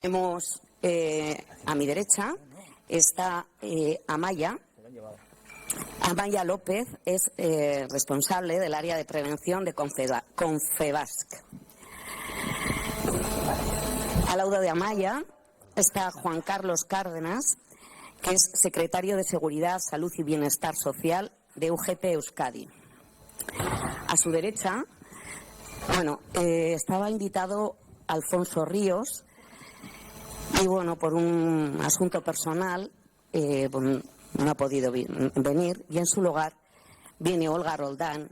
Tenemos a mi derecha está Amaya. Amaya López es responsable del área de prevención de Confebask. Al lado de Amaya está Juan Carlos Cárdenas, que es secretario de Seguridad, Salud y Bienestar Social de UGT Euskadi. A su derecha, estaba invitado Alfonso Ríos y, por un asunto personal no ha podido venir, y en su lugar viene Olga Roldán,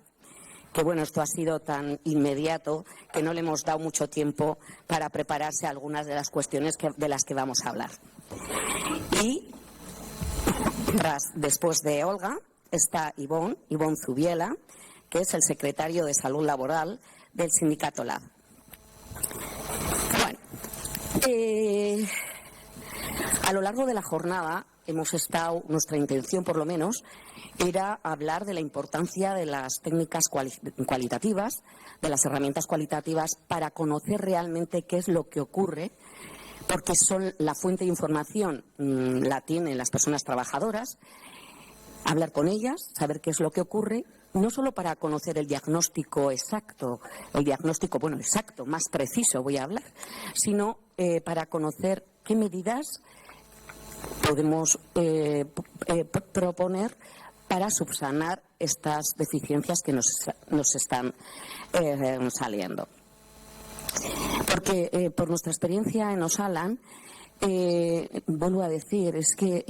que esto ha sido tan inmediato que no le hemos dado mucho tiempo para prepararse a algunas de las cuestiones de las que vamos a hablar. Y después de Olga está Ivonne Zubiela, que es el secretario de Salud Laboral del sindicato LAB. A lo largo de la jornada nuestra intención por lo menos era hablar de la importancia de las técnicas cualitativas, de las herramientas cualitativas, para conocer realmente qué es lo que ocurre, porque son la fuente de información, la tienen las personas trabajadoras, hablar con ellas, saber qué es lo que ocurre, no solo para conocer el diagnóstico exacto, exacto, más preciso voy a hablar, sino para conocer qué medidas podemos proponer para subsanar estas deficiencias que nos están saliendo. Porque por nuestra experiencia en Osalan, vuelvo a decir, es que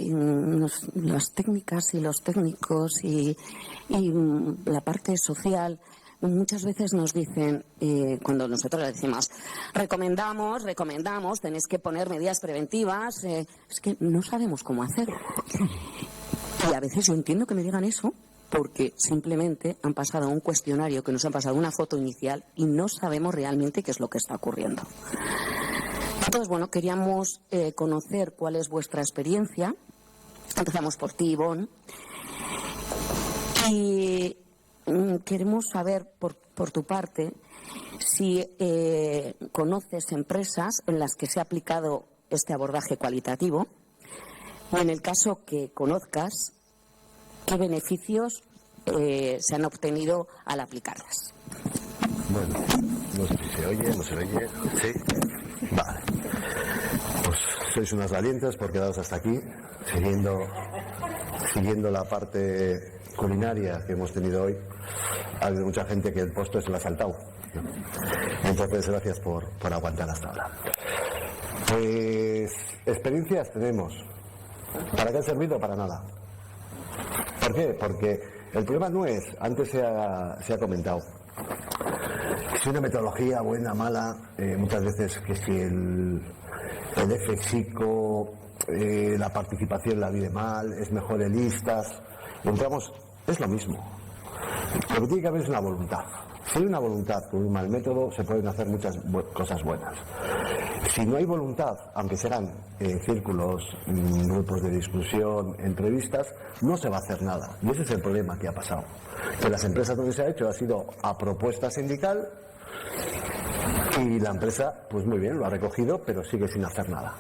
las técnicas y los técnicos y la parte social muchas veces nos dicen, cuando nosotros les decimos recomendamos, tenéis que poner medidas preventivas, es que no sabemos cómo hacerlo. Y a veces yo entiendo que me digan eso porque simplemente han pasado un cuestionario, que nos han pasado una foto inicial y no sabemos realmente qué es lo que está ocurriendo. Entonces, queríamos conocer cuál es vuestra experiencia. Empezamos por ti, Ivonne. Y queremos saber, por tu parte, si conoces empresas en las que se ha aplicado este abordaje cualitativo, o en el caso que conozcas, qué beneficios se han obtenido al aplicarlas. Bueno, no sé si se oye, no se oye. Sí. Vale. Pues sois unas valientes por quedaros hasta aquí, siguiendo la parte culinaria que hemos tenido hoy. Ha habido mucha gente que el postre se lo ha saltado, ¿no? Entonces, gracias por aguantar hasta ahora. Pues experiencias tenemos. ¿Para qué ha servido? Para nada. ¿Por qué? Porque el problema no es, antes se ha comentado, si una metodología buena, mala, muchas veces que si el FXICO, la participación la vive mal, es mejor el ISTAS, entramos, es lo mismo. Lo que tiene que haber es una voluntad. Si hay una voluntad con un mal método, se pueden hacer muchas cosas buenas. Si no hay voluntad, aunque serán círculos, grupos de discusión, entrevistas, no se va a hacer nada. Y ese es el problema que ha pasado. Que las empresas donde se ha hecho ha sido a propuesta sindical y la empresa, pues muy bien, lo ha recogido, pero sigue sin hacer nada.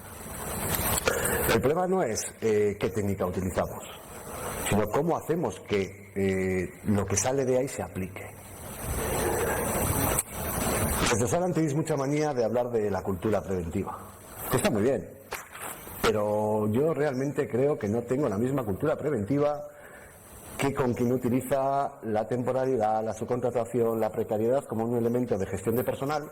El problema no es qué técnica utilizamos, sino cómo hacemos que lo que sale de ahí se aplique. Desde Osalan tenéis mucha manía de hablar de la cultura preventiva, que está muy bien, pero yo realmente creo que no tengo la misma cultura preventiva que con quien utiliza la temporalidad, la subcontratación, la precariedad como un elemento de gestión de personal,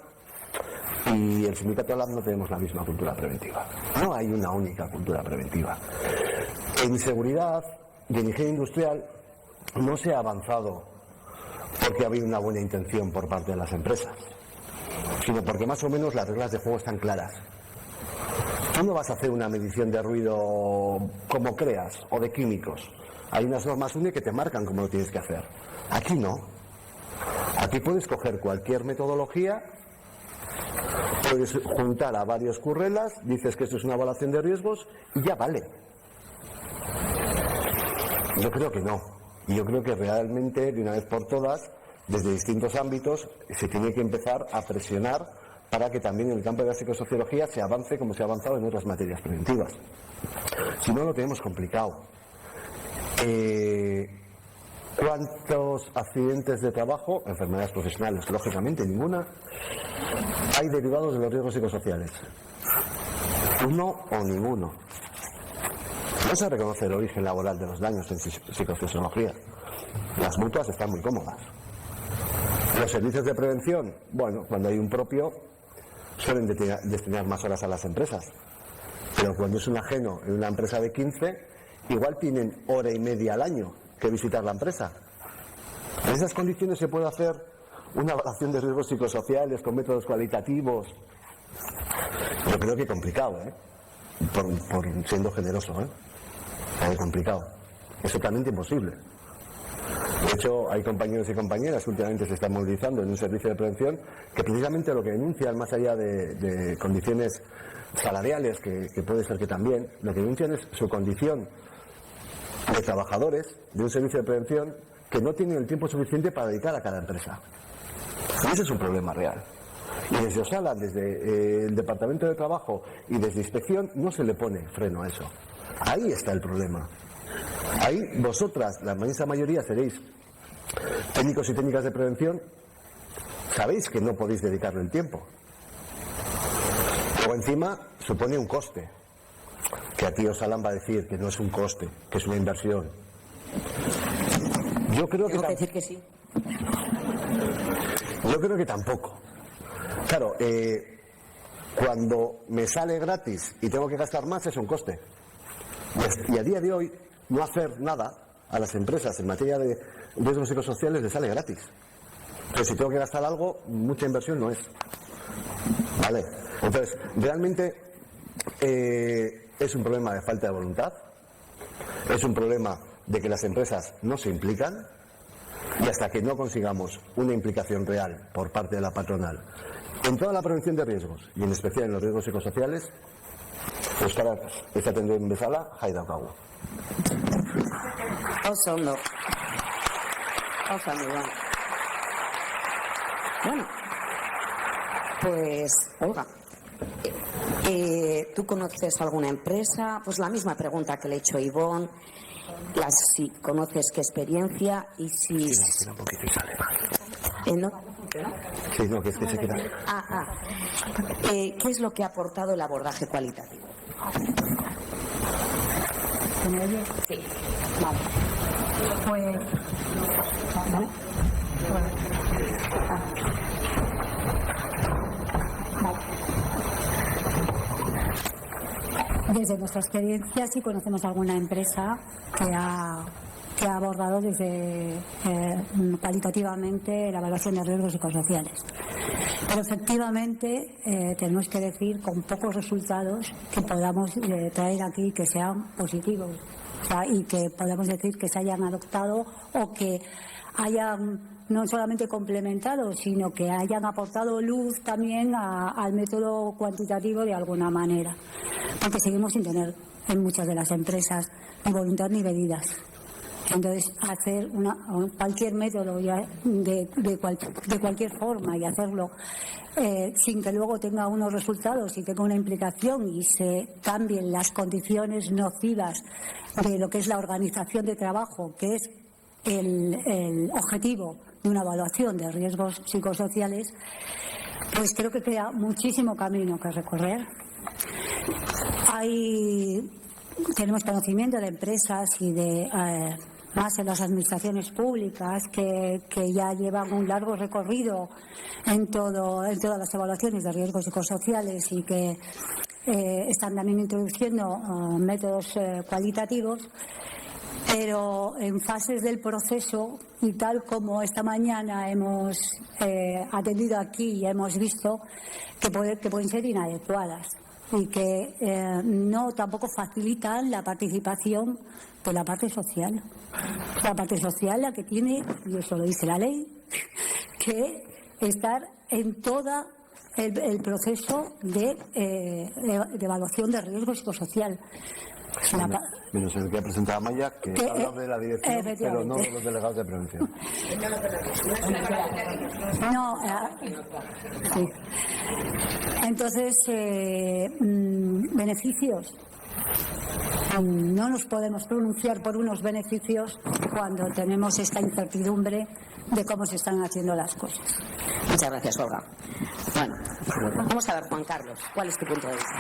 y el sindicato LAB no tenemos la misma cultura preventiva. No hay una única cultura preventiva. En seguridad y en higiene industrial no se ha avanzado porque ha habido una buena intención por parte de las empresas, sino porque más o menos las reglas de juego están claras. Tú no vas a hacer una medición de ruido como creas o de químicos. Hay unas normas UNE que te marcan cómo lo tienes que hacer. Aquí no. Aquí puedes coger cualquier metodología, puedes juntar a varios currelas, dices que esto es una evaluación de riesgos y ya vale. Yo creo que no. Y yo creo que realmente, de una vez por todas, desde distintos ámbitos, se tiene que empezar a presionar para que también en el campo de la psicosociología se avance como se ha avanzado en otras materias preventivas. Si no, lo tenemos complicado. ¿Cuántos accidentes de trabajo, enfermedades profesionales? Lógicamente ninguna. Hay derivados de los riesgos psicosociales. Uno o ninguno. No se reconoce el origen laboral de los daños en psicofisiología. Las mutuas están muy cómodas. Los servicios de prevención, bueno, cuando hay un propio, suelen destinar más horas a las empresas. Pero cuando es un ajeno en una empresa de 15, igual tienen hora y media al año que visitar la empresa. En esas condiciones se puede hacer una evaluación de riesgos psicosociales con métodos cualitativos. Yo creo que complicado, por siendo generoso, es complicado. Es totalmente imposible. De hecho, hay compañeros y compañeras que últimamente se están movilizando en un servicio de prevención que precisamente lo que denuncian, más allá de condiciones salariales, que puede ser que también, lo que denuncian es su condición de trabajadores de un servicio de prevención que no tienen el tiempo suficiente para dedicar a cada empresa. Y ese es un problema real. Y desde Osalan, desde el Departamento de Trabajo y desde Inspección, no se le pone freno a eso. Ahí está el problema. Ahí vosotras, la inmensa mayoría, seréis técnicos y técnicas de prevención, sabéis que no podéis dedicarle el tiempo. O encima supone un coste, que aquí Osalan va a decir que no es un coste, que es una inversión. Yo creo Tengo que decir que sí. Yo creo que tampoco. Claro, cuando me sale gratis y tengo que gastar más es un coste. Y a día de hoy, no hacer nada a las empresas en materia de riesgos psicosociales les sale gratis. Pero si tengo que gastar algo, mucha inversión no es. ¿Vale? Entonces, realmente es un problema de falta de voluntad, es un problema de que las empresas no se implican, y hasta que no consigamos una implicación real por parte de la patronal en toda la prevención de riesgos, y en especial en los riesgos psicosociales, euskaraz esaten duen bezala, jai daukagu. Oso ondo. Oso ondo. Bueno, pues, Olga, ¿tú conoces alguna empresa? Pues la misma pregunta que le he hecho a Ivonne. Si conoces qué experiencia y si... Sí, un poquito y sale mal. ¿No? Sí, no, que es que se queda... ¿Qué es lo que ha aportado el abordaje cualitativo? ¿Me oye? Sí. Vale. Pues... ¿Vale? Desde nuestra experiencia, sí conocemos alguna empresa que ha abordado desde cualitativamente la evaluación de riesgos psicosociales. Pero efectivamente tenemos que decir con pocos resultados que podamos traer aquí que sean positivos, o sea, y que podamos decir que se hayan adoptado o que hayan no solamente complementado, sino que hayan aportado luz también al método cuantitativo de alguna manera. Porque seguimos sin tener en muchas de las empresas ni voluntad ni medidas. Entonces, hacer cualquier método de cualquier forma y hacerlo sin que luego tenga unos resultados y tenga una implicación y se cambien las condiciones nocivas de lo que es la organización de trabajo, que es el objetivo de una evaluación de riesgos psicosociales, pues creo que queda muchísimo camino que recorrer. Tenemos conocimiento de empresas y de más en las administraciones públicas que ya llevan un largo recorrido en todas las evaluaciones de riesgos psicosociales y que están también introduciendo métodos cualitativos, pero en fases del proceso, y tal como esta mañana hemos atendido aquí y hemos visto que pueden ser inadecuadas y que no tampoco facilitan la participación de la parte social. La parte social, la que tiene, y eso lo dice la ley, que estar en toda el proceso de evaluación de riesgo psicosocial. Menos el que ha presentado Amaya, que habla de la dirección, pero no de los delegados de prevención. No, sí. Entonces, beneficios. No nos podemos pronunciar por unos beneficios cuando tenemos esta incertidumbre de cómo se están haciendo las cosas. Muchas gracias, Olga. Bueno, vamos a ver, Juan Carlos, ¿cuál es tu punto de vista?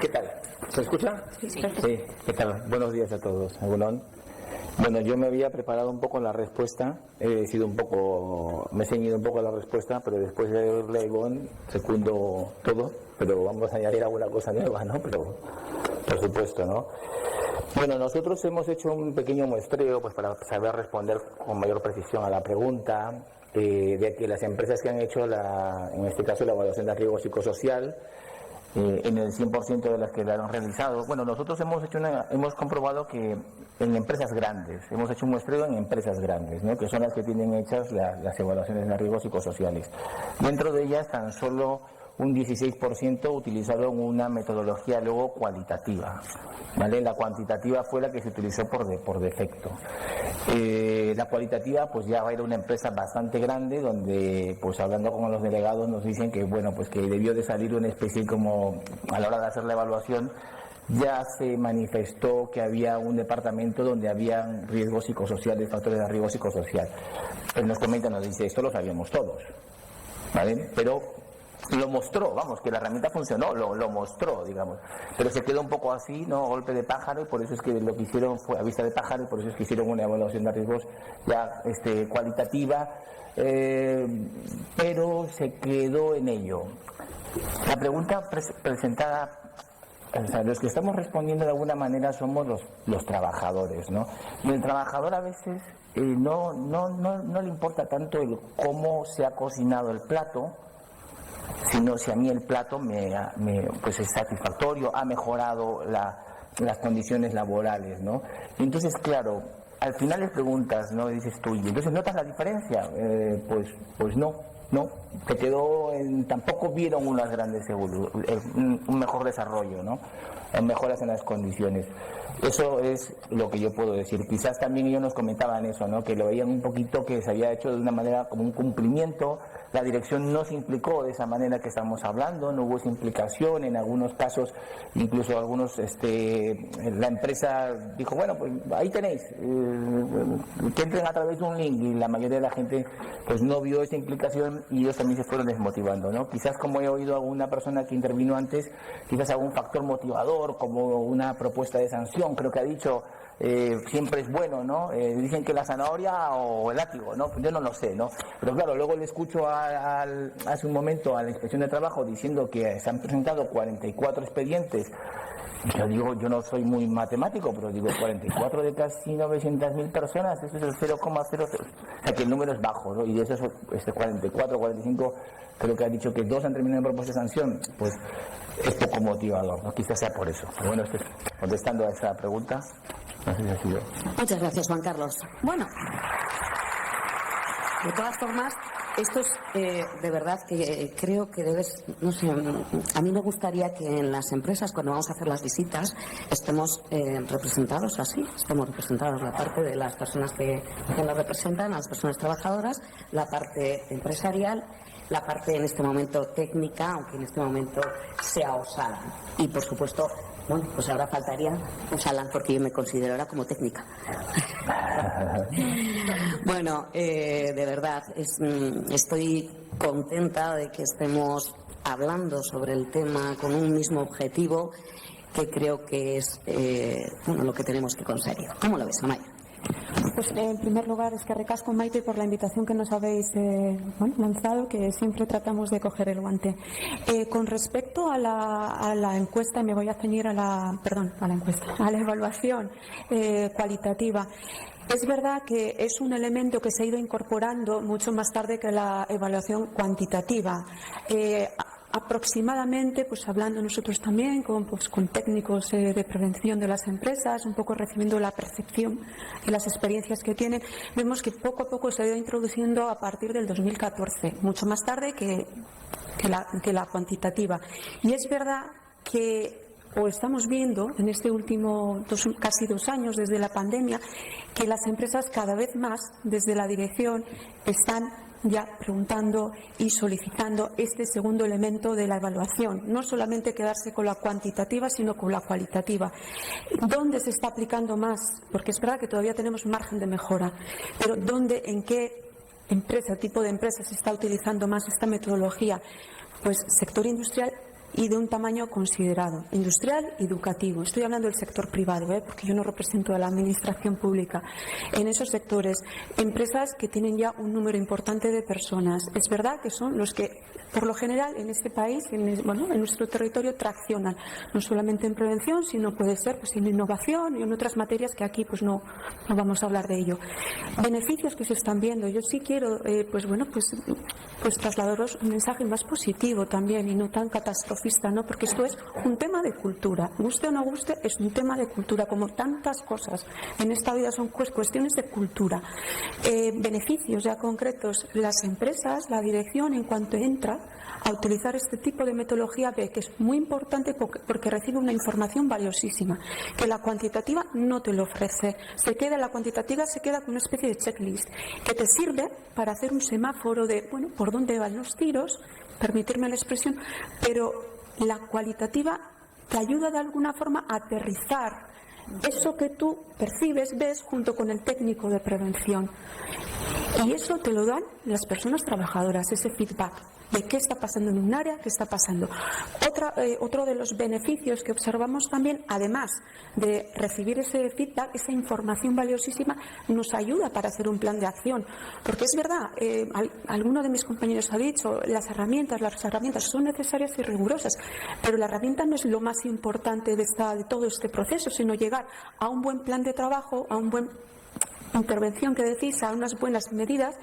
¿Qué tal? ¿Se escucha? Sí. Sí, ¿qué tal? Buenos días a todos. Bueno, yo me había preparado un poco la respuesta, me he ceñido un poco a la respuesta, pero después de oírle a Ivonne, secundo todo, pero vamos a añadir alguna cosa nueva, ¿no? Pero, por supuesto, ¿no? Bueno, nosotros hemos hecho un pequeño muestreo pues para saber responder con mayor precisión a la pregunta de que las empresas que han hecho, en este caso, la evaluación de riesgo psicosocial, en el 100% de las que la han realizado. Bueno, nosotros hemos comprobado que en empresas grandes, hemos hecho un muestreo en empresas grandes, ¿no? Que son las que tienen hechas las evaluaciones de riesgos psicosociales. Dentro de ellas, tan solo un 16% utilizaron una metodología luego cualitativa, ¿vale? La cuantitativa fue la que se utilizó por defecto. La cualitativa pues ya va a ir a una empresa bastante grande donde pues hablando con los delegados nos dicen que bueno pues que debió de salir una especie como a la hora de hacer la evaluación ya se manifestó que había un departamento donde había riesgos psicosociales, factores de riesgo psicosocial. Él nos comenta, nos dice, esto lo sabíamos todos, ¿vale? Pero lo mostró, vamos, que la herramienta funcionó, lo mostró, digamos, pero se quedó un poco así, ¿no? Golpe de pájaro, y por eso es que lo que hicieron fue a vista de pájaro, y por eso es que hicieron una evaluación de riesgos ya cualitativa, pero se quedó en ello. La pregunta presentada, o sea, los que estamos respondiendo de alguna manera somos los trabajadores, ¿no? Y el trabajador a veces no le importa tanto el cómo se ha cocinado el plato, sino si a mí el plato pues es satisfactorio, ha mejorado las condiciones laborales, ¿no? Y entonces, claro, al final les preguntas, ¿no? Y dices tú, ¿y entonces notas la diferencia? Pues no, se quedó tampoco vieron unas grandes un mejor desarrollo, ¿no? Mejoras en las condiciones. Eso es lo que yo puedo decir. Quizás también ellos nos comentaban eso, ¿no? Que lo veían un poquito que se había hecho de una manera como un cumplimiento. La dirección no se implicó de esa manera que estamos hablando, no hubo esa implicación. En algunos casos, incluso algunos, la empresa dijo, bueno, pues ahí tenéis, que entren a través de un link, y la mayoría de la gente pues no vio esa implicación y ellos también se fueron desmotivando, ¿no? Quizás, como he oído a alguna persona que intervino antes, quizás algún factor motivador, como una propuesta de sanción, creo que ha dicho, siempre es bueno, ¿no? Dicen que la zanahoria o el látigo, ¿no? Yo no lo sé, ¿no? Pero claro, luego le escucho hace un momento a la Inspección de Trabajo diciendo que se han presentado 44 expedientes. Yo digo, yo no soy muy matemático, pero digo 44 de casi 900.000 personas, eso es el 0,00, o sea que el número es bajo, ¿no? Y de esos 44, 45, creo que ha dicho que 2 han terminado en propuesta de sanción, pues es poco motivador, ¿no? Quizás sea por eso. Pero bueno, contestando a esa pregunta, no sé si ha sido. Muchas gracias, Juan Carlos. Bueno, de todas formas, esto es de verdad que creo que debes, no sé, a mí me gustaría que en las empresas, cuando vamos a hacer las visitas, estemos representados así, estemos representados la parte de las personas que las representan, a las personas trabajadoras, la parte empresarial, la parte en este momento técnica, aunque en este momento sea Osalan. Y por supuesto, bueno, pues ahora faltaría Osalan, porque yo me considero ahora como técnica. Bueno, de verdad, estoy contenta de que estemos hablando sobre el tema con un mismo objetivo, que creo que es lo que tenemos que conseguir. ¿Cómo lo ves, Amaya? Pues en primer lugar, es que recasco, Maite, por la invitación que nos habéis lanzado, que siempre tratamos de coger el guante. Con respecto a la encuesta, me voy a ceñir a la evaluación cualitativa. Es verdad que es un elemento que se ha ido incorporando mucho más tarde que la evaluación cuantitativa. aproximadamente, pues hablando nosotros también con técnicos de prevención de las empresas, un poco recibiendo la percepción y las experiencias que tienen, vemos que poco a poco se ha ido introduciendo a partir del 2014, mucho más tarde que la cuantitativa. Y es verdad que estamos viendo en este último casi 2 años desde la pandemia que las empresas cada vez más desde la dirección están ya preguntando y solicitando este segundo elemento de la evaluación, no solamente quedarse con la cuantitativa sino con la cualitativa. ¿Dónde se está aplicando más? Porque es verdad que todavía tenemos margen de mejora, pero ¿dónde, en qué empresa, tipo de empresa se está utilizando más esta metodología? Pues sector industrial y de un tamaño considerado, industrial y educativo. Estoy hablando del sector privado, porque yo no represento a la administración pública. En esos sectores, empresas que tienen ya un número importante de personas. Es verdad que son los que, por lo general, en este país, en nuestro territorio, traccionan, no solamente en prevención, sino puede ser pues en innovación y en otras materias que aquí pues no vamos a hablar de ello. Beneficios que se están viendo. Yo sí quiero, pues trasladaros un mensaje más positivo también y no tan catastrófico, ¿no? Porque esto es un tema de cultura, guste o no guste, es un tema de cultura, como tantas cosas en esta vida son cuestiones de cultura. Beneficios ya concretos, las empresas, la dirección, en cuanto entra a utilizar este tipo de metodología, ve que es muy importante porque recibe una información valiosísima, que la cuantitativa no te lo ofrece. La cuantitativa se queda con una especie de checklist que te sirve para hacer un semáforo de, por dónde van los tiros, permitirme la expresión, pero la cualitativa te ayuda de alguna forma a aterrizar eso que tú percibes, ves, junto con el técnico de prevención. Y eso te lo dan las personas trabajadoras, ese feedback de qué está pasando en un área, qué está pasando. Otro de los beneficios que observamos también, además de recibir ese feedback, esa información valiosísima, nos ayuda para hacer un plan de acción. Porque es verdad, alguno de mis compañeros ha dicho, las herramientas son necesarias y rigurosas, pero la herramienta no es lo más importante de todo este proceso, sino llegar a un buen plan de trabajo, a un buen intervención que decís, a unas buenas medidas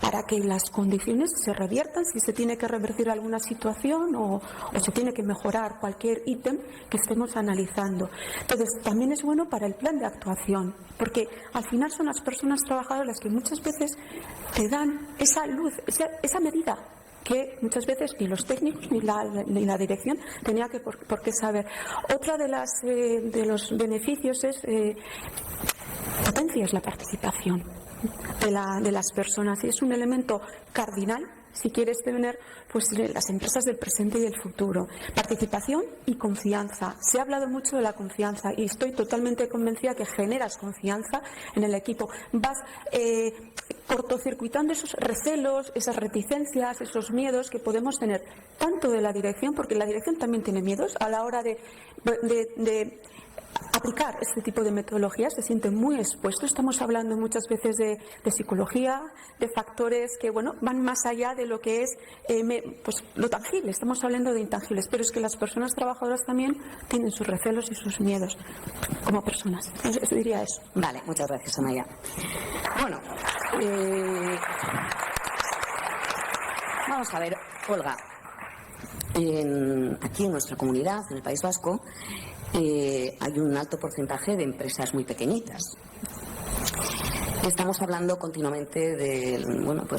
para que las condiciones se reviertan, si se tiene que revertir alguna situación o se tiene que mejorar cualquier ítem que estemos analizando. Entonces, también es bueno para el plan de actuación, porque al final son las personas trabajadoras las que muchas veces te dan esa luz, esa medida que muchas veces ni los técnicos ni la dirección tenía por qué saber. Otra de los beneficios es potencias la participación de las personas, y es un elemento cardinal si quieres tener pues las empresas del presente y del futuro. Participación y confianza. Se ha hablado mucho de la confianza y estoy totalmente convencida que generas confianza en el equipo. Vas cortocircuitando esos recelos, esas reticencias, esos miedos que podemos tener tanto de la dirección, porque la dirección también tiene miedos a la hora de aplicar este tipo de metodologías, se siente muy expuesto. Estamos hablando muchas veces de psicología, de factores que van más allá de lo que es lo tangible. Estamos hablando de intangibles, pero es que las personas trabajadoras también tienen sus recelos y sus miedos como personas. Entonces, diría eso. Vale, muchas gracias, Amaya. Bueno, vamos a ver, Olga. Aquí en nuestra comunidad, en el País Vasco, hay un alto porcentaje de empresas muy pequeñitas. Estamos hablando continuamente de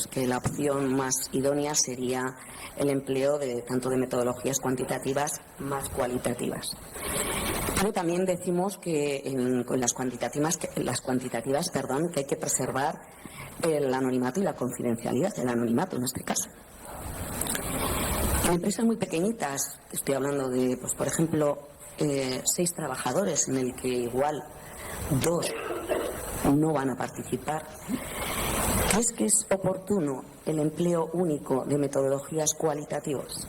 que la opción más idónea sería el empleo tanto de metodologías cuantitativas más cualitativas. Pero también decimos que con las cuantitativas, que hay que preservar el anonimato y la confidencialidad del anonimato en este caso. En empresas muy pequeñitas, estoy hablando de, por ejemplo, 6 trabajadores, en el que igual 2 no van a participar. ¿Crees que es oportuno el empleo único de metodologías cualitativas?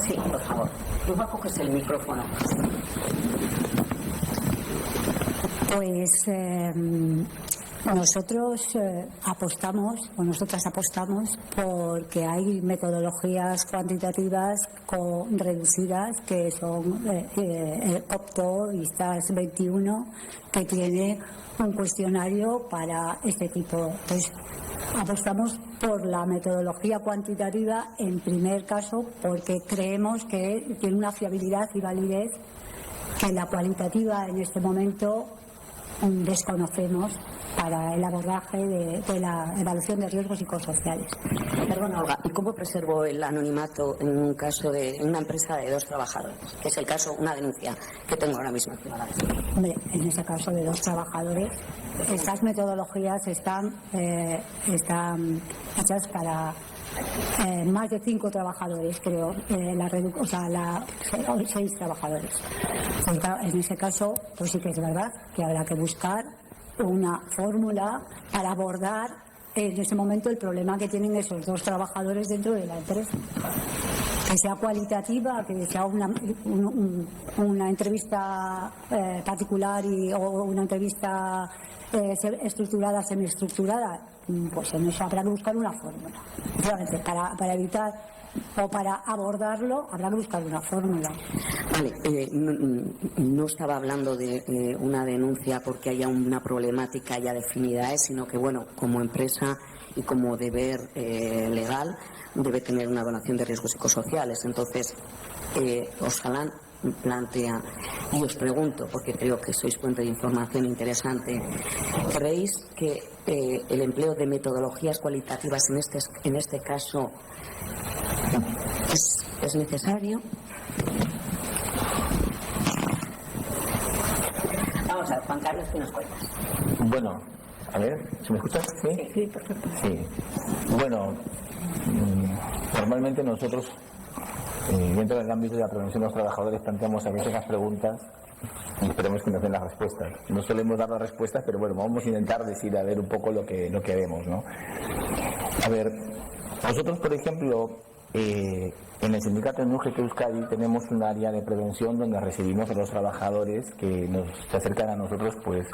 Sí, por favor. Tú coges el micrófono. Pues nosotros nosotras apostamos porque hay metodologías cuantitativas reducidas que son Opto y STAS 21, que tiene un cuestionario para este tipo. Entonces, apostamos por la metodología cuantitativa en primer caso porque creemos que tiene una fiabilidad y validez que la cualitativa en este momento desconocemos para el abordaje de la evaluación de riesgos psicosociales. Perdona, Olga, ¿y cómo preservo el anonimato en un caso de una empresa de 2 trabajadores? Que es el caso, una denuncia que tengo ahora mismo. Hombre, en ese caso de 2 trabajadores, estas metodologías están hechas para más de 5 trabajadores, creo, 6 trabajadores. En ese caso, pues sí que es verdad que habrá que buscar una fórmula para abordar en ese momento el problema que tienen esos 2 trabajadores dentro de la empresa. Que sea cualitativa, que sea una entrevista particular o una entrevista estructurada, semiestructurada, pues en eso habrá que buscar una fórmula. Para evitar o para abordarlo habrá que buscar una fórmula. Vale, no estaba hablando de una denuncia porque haya una problemática ya definida, sino que, bueno, como empresa y como deber legal debe tener una evaluación de riesgos psicosociales. Entonces, Osalan plantea, y os pregunto, porque creo que sois fuente de información interesante, ¿creéis que el empleo de metodologías cualitativas en este caso es necesario? Vamos a ver, Juan Carlos, ¿qué nos cuentas? Bueno, a ver, ¿se me escucha? Sí, perfecto. Sí. Bueno, normalmente nosotros, dentro del ámbito de la prevención de los trabajadores, planteamos a veces las preguntas y esperemos que nos den las respuestas. No solemos dar las respuestas, pero bueno, vamos a intentar decir a ver un poco lo que vemos, ¿no? A ver, nosotros, por ejemplo, en el sindicato en UGT Euskadi tenemos un área de prevención donde recibimos a los trabajadores que se acercan a nosotros pues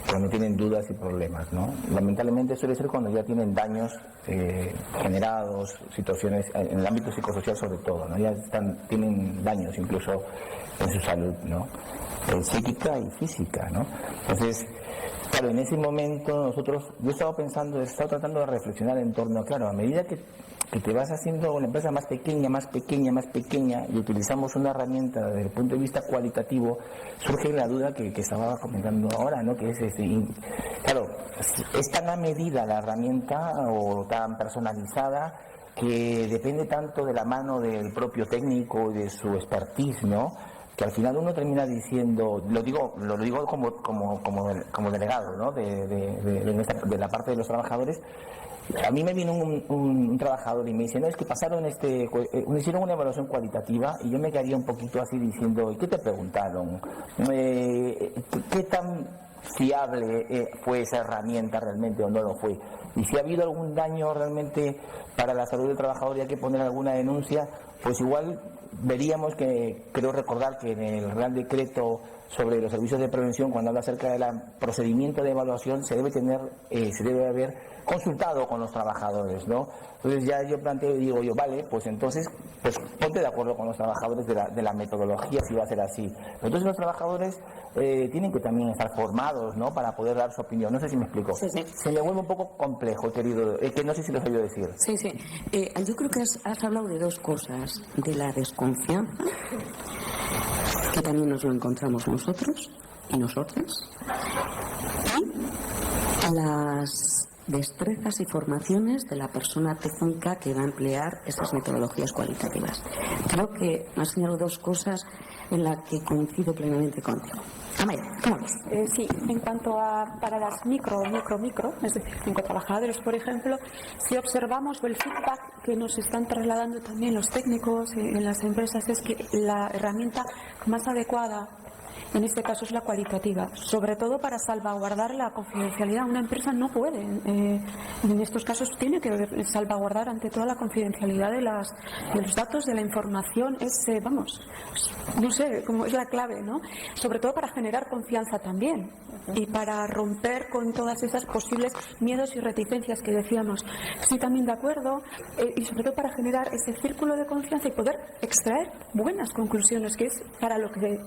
cuando tienen dudas y problemas, ¿no? Lamentablemente suele ser cuando ya tienen daños generados, situaciones en el ámbito psicosocial sobre todo, ¿no? Ya tienen daños incluso en su salud, ¿no? Psíquica y física, ¿no? Entonces, claro, en ese momento yo estaba tratando de reflexionar en torno, claro, a medida que te vas haciendo una empresa más pequeña y utilizamos una herramienta desde el punto de vista cualitativo, surge la duda que estaba comentando ahora, ¿no? Que es claro, es tan a medida la herramienta o tan personalizada que depende tanto de la mano del propio técnico y de su expertise, ¿no? Que al final uno termina diciendo, lo digo como delegado, ¿no? de la parte de los trabajadores. A mí me vino un trabajador y me dice, no, es que hicieron una evaluación cualitativa y yo me quedaría un poquito así diciendo, ¿y qué te preguntaron? ¿Qué tan fiable fue esa herramienta realmente o no lo fue? Y si ha habido algún daño realmente para la salud del trabajador y hay que poner alguna denuncia, pues igual veríamos que, creo recordar que en el Real Decreto sobre los servicios de prevención, cuando habla acerca del procedimiento de evaluación, se debe haber consultado con los trabajadores, ¿no? Entonces ya yo planteo y digo yo, vale, pues entonces, pues ponte de acuerdo con los trabajadores de la metodología si va a ser así. Entonces los trabajadores tienen que también estar formados, ¿no? Para poder dar su opinión. No sé si me explico. Sí. Se me vuelve un poco complejo, querido, que no sé si lo he oído decir. Sí. Yo creo que has hablado de 2 cosas, de la desconfianza, que también nos lo encontramos nosotros y nosotras, y las destrezas y formaciones de la persona técnica que va a emplear esas metodologías cualitativas. Creo que me has señalado 2 cosas en las que coincido plenamente contigo. Amaya, ¿cómo ves? Sí, en cuanto a para las micro, es decir, 5 trabajadores, por ejemplo, si observamos el feedback que nos están trasladando también los técnicos en las empresas es que la herramienta más adecuada en este caso es la cualitativa, sobre todo para salvaguardar la confidencialidad. Una empresa no puede, en estos casos tiene que salvaguardar ante toda la confidencialidad de los datos, de la información. No sé, como es la clave, ¿no? Sobre todo para generar confianza también. y para romper con todas esas posibles miedos y reticencias que decíamos. Estoy también de acuerdo, y sobre todo para generar ese círculo de confianza y poder extraer buenas conclusiones, que es para lo que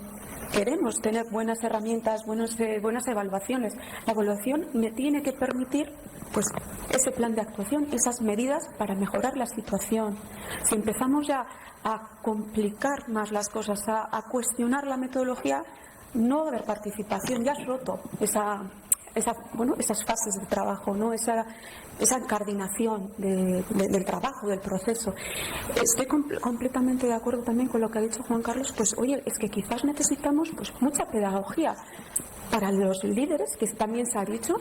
queremos, tener buenas herramientas, buenas evaluaciones. La evaluación me tiene que permitir pues ese plan de actuación, esas medidas para mejorar la situación. Si empezamos ya a complicar más las cosas, a cuestionar la metodología, no va a haber participación. Ya has roto esas fases de trabajo, ¿no? Esa incardinación del trabajo, del proceso. Estoy completamente de acuerdo también con lo que ha dicho Juan Carlos. Pues oye, es que quizás necesitamos pues mucha pedagogía para los líderes, que también se ha dicho.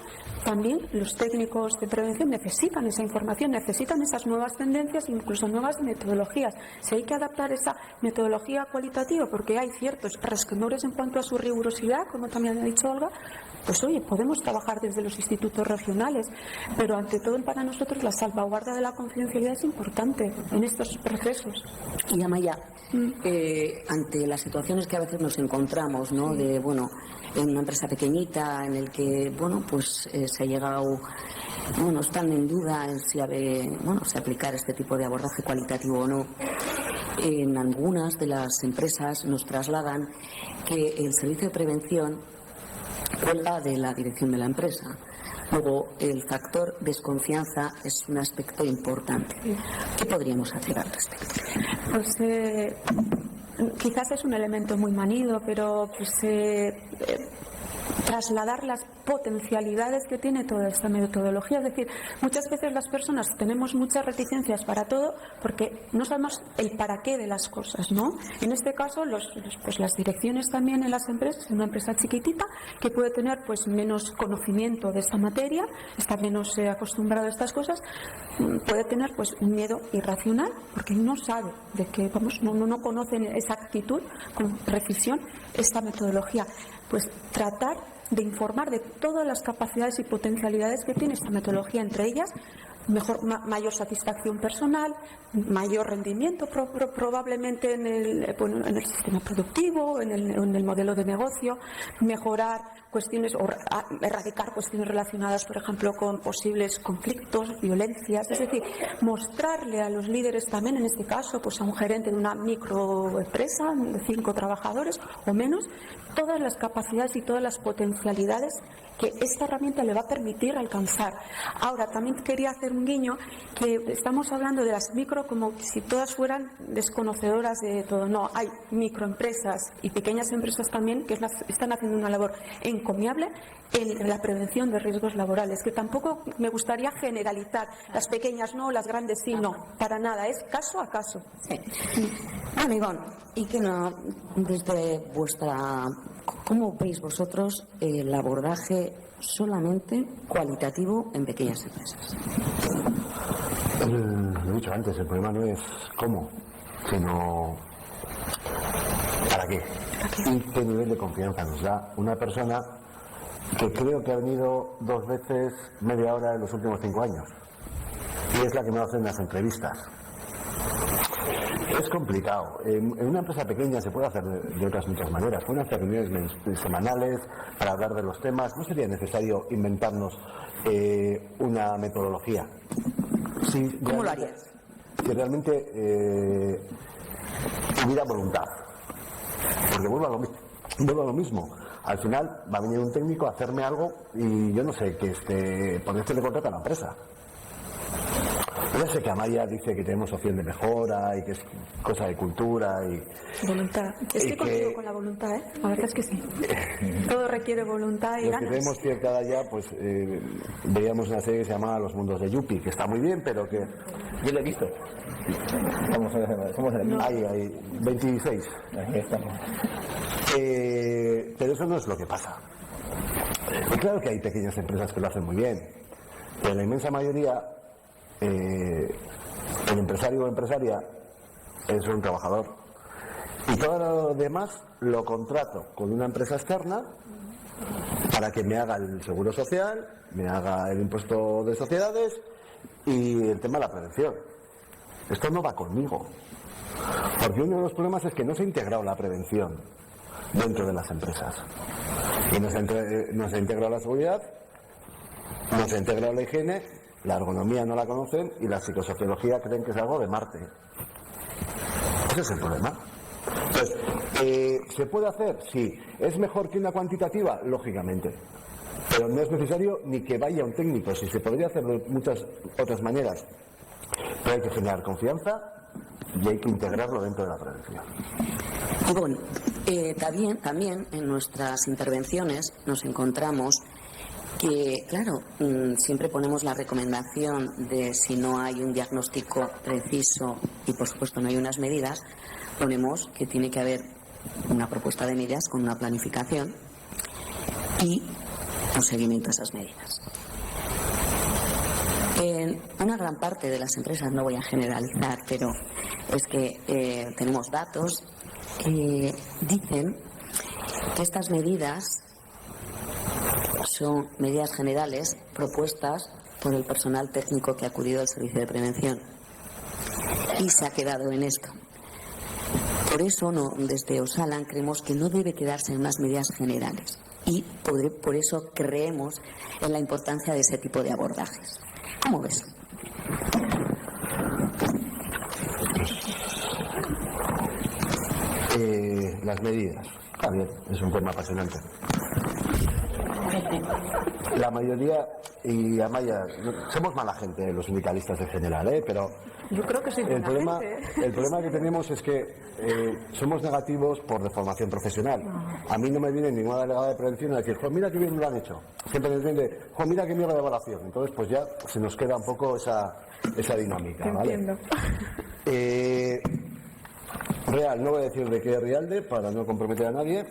También los técnicos de prevención necesitan esa información, necesitan esas nuevas tendencias, incluso nuevas metodologías. Si hay que adaptar esa metodología cualitativa porque hay ciertos resquemores en cuanto a su rigurosidad, como también ha dicho Olga, pues oye, podemos trabajar desde los institutos regionales, pero ante todo para nosotros la salvaguarda de la confidencialidad es importante en estos procesos. Y Amaya, ante las situaciones que a veces nos encontramos, ¿no? De, bueno, en una empresa pequeñita en el que, bueno, pues se ha llegado, bueno, están en duda en si aplicar este tipo de abordaje cualitativo o no. En algunas de las empresas nos trasladan que el servicio de prevención cuelga de la dirección de la empresa. Luego, el factor desconfianza es un aspecto importante. ¿Qué podríamos hacer al respecto? Pues quizás es un elemento muy manido, pero pues, trasladar las potencialidades que tiene toda esta metodología. Es decir, muchas veces las personas tenemos muchas reticencias para todo porque no sabemos el para qué de las cosas, ¿no? En este caso, pues las direcciones también en las empresas, en una empresa chiquitita que puede tener pues menos conocimiento de esta materia, está menos acostumbrado a estas cosas, puede tener pues un miedo irracional porque no sabe de qué, no conoce en exactitud, con precisión esta metodología. Pues tratar de informar de todas las capacidades y potencialidades que tiene esta metodología, entre ellas mayor satisfacción personal, mayor rendimiento probablemente en el sistema productivo, en el modelo de negocio, mejorar cuestiones o erradicar cuestiones relacionadas, por ejemplo, con posibles conflictos, violencias. Es decir, mostrarle a los líderes también, en este caso, pues a un gerente de una microempresa de 5 trabajadores o menos, todas las capacidades y todas las potencialidades que esta herramienta le va a permitir alcanzar. Ahora, también quería hacer un guiño, que estamos hablando de las micro como si todas fueran desconocedoras de todo. No, hay microempresas y pequeñas empresas también que están haciendo una labor encomiable en la prevención de riesgos laborales, que tampoco me gustaría generalizar. Las pequeñas no, las grandes sí, no, para nada, es caso a caso. Sí. Bueno, Ivonne, y que no, desde ¿cómo veis vosotros el abordaje solamente cualitativo en pequeñas empresas? Lo he dicho antes, el problema no es cómo, sino para qué. Y qué nivel de confianza nos da una persona que creo que ha venido 2 veces media hora en los últimos 5 años. Y es la que me hace en las entrevistas. Es complicado. En una empresa pequeña se puede hacer de otras muchas maneras. Pueden hacer reuniones semanales para hablar de los temas. No sería necesario inventarnos una metodología. ¿Cómo lo harías? Si realmente hubiera voluntad. Porque vuelvo a lo mismo. Al final va a venir un técnico a hacerme algo y yo no sé por esto le contrata a la empresa. Yo sé que Amaya dice que tenemos opción de mejora y que es cosa de cultura y voluntad. Estoy contigo con la voluntad, ¿eh? La verdad es que sí. Todo requiere voluntad y ganas. Los que tenemos pie cada día, pues veíamos una serie que se llamaba Los Mundos de Yuppie, que está muy bien, pero que Yo lo he visto. Somos el mismo. hay 26. Ahí estamos. Pero eso no es lo que pasa. Y claro que hay pequeñas empresas que lo hacen muy bien, pero la inmensa mayoría, el empresario o empresaria es un trabajador. Y todo lo demás lo contrato con una empresa externa para que me haga el seguro social, me haga el impuesto de sociedades y el tema de la prevención. Esto no va conmigo. Porque uno de los problemas es que no se ha integrado la prevención dentro de las empresas. Y no se ha integrado la seguridad, no se ha integrado la higiene, la ergonomía no la conocen y la psicosociología creen que es algo de Marte. Ese es el problema. Entonces, ¿se puede hacer? Sí. ¿Es mejor que una cuantitativa? Lógicamente. Pero no es necesario ni que vaya un técnico, si se podría hacer de muchas otras maneras. Pero hay que generar confianza y hay que integrarlo dentro de la prevención. Y bueno, también en nuestras intervenciones nos encontramos que, claro, siempre ponemos la recomendación de si no hay un diagnóstico preciso y, por supuesto, no hay unas medidas, ponemos que tiene que haber una propuesta de medidas con una planificación y un seguimiento a esas medidas. En una gran parte de las empresas, no voy a generalizar, pero es que tenemos datos que dicen que estas medidas son medidas generales propuestas por el personal técnico que ha acudido al servicio de prevención y se ha quedado en esto. Por eso desde Osalan creemos que no debe quedarse en unas medidas generales y por eso creemos en la importancia de ese tipo de abordajes. ¿Cómo ves? Las medidas. Está bien, es un tema apasionante. La mayoría, y Amaya, somos mala gente los sindicalistas en general, pero yo creo que sí. el problema que tenemos es que somos negativos por deformación profesional. A mí no me viene ninguna delegada de prevención a decir, jo, mira qué bien lo han hecho. Siempre me entiende, jo, mira qué mierda de evaluación. Entonces, pues ya se nos queda un poco esa dinámica, ¿vale? Entiendo. Real, no voy a decir de qué es Realde para no comprometer a nadie.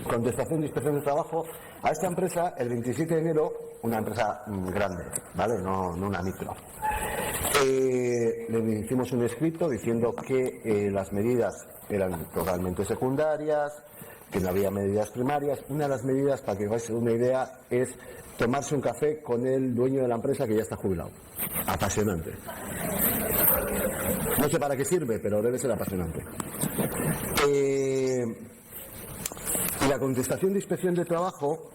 Contestación de inspección de trabajo a esta empresa el 27 de enero, una empresa grande, ¿vale? No una micro. Le hicimos un escrito diciendo que las medidas eran totalmente secundarias, que no había medidas primarias. Una de las medidas, para que os hagáis una idea, es tomarse un café con el dueño de la empresa que ya está jubilado. Apasionante. No sé para qué sirve, pero debe ser apasionante. Y la contestación de inspección de trabajo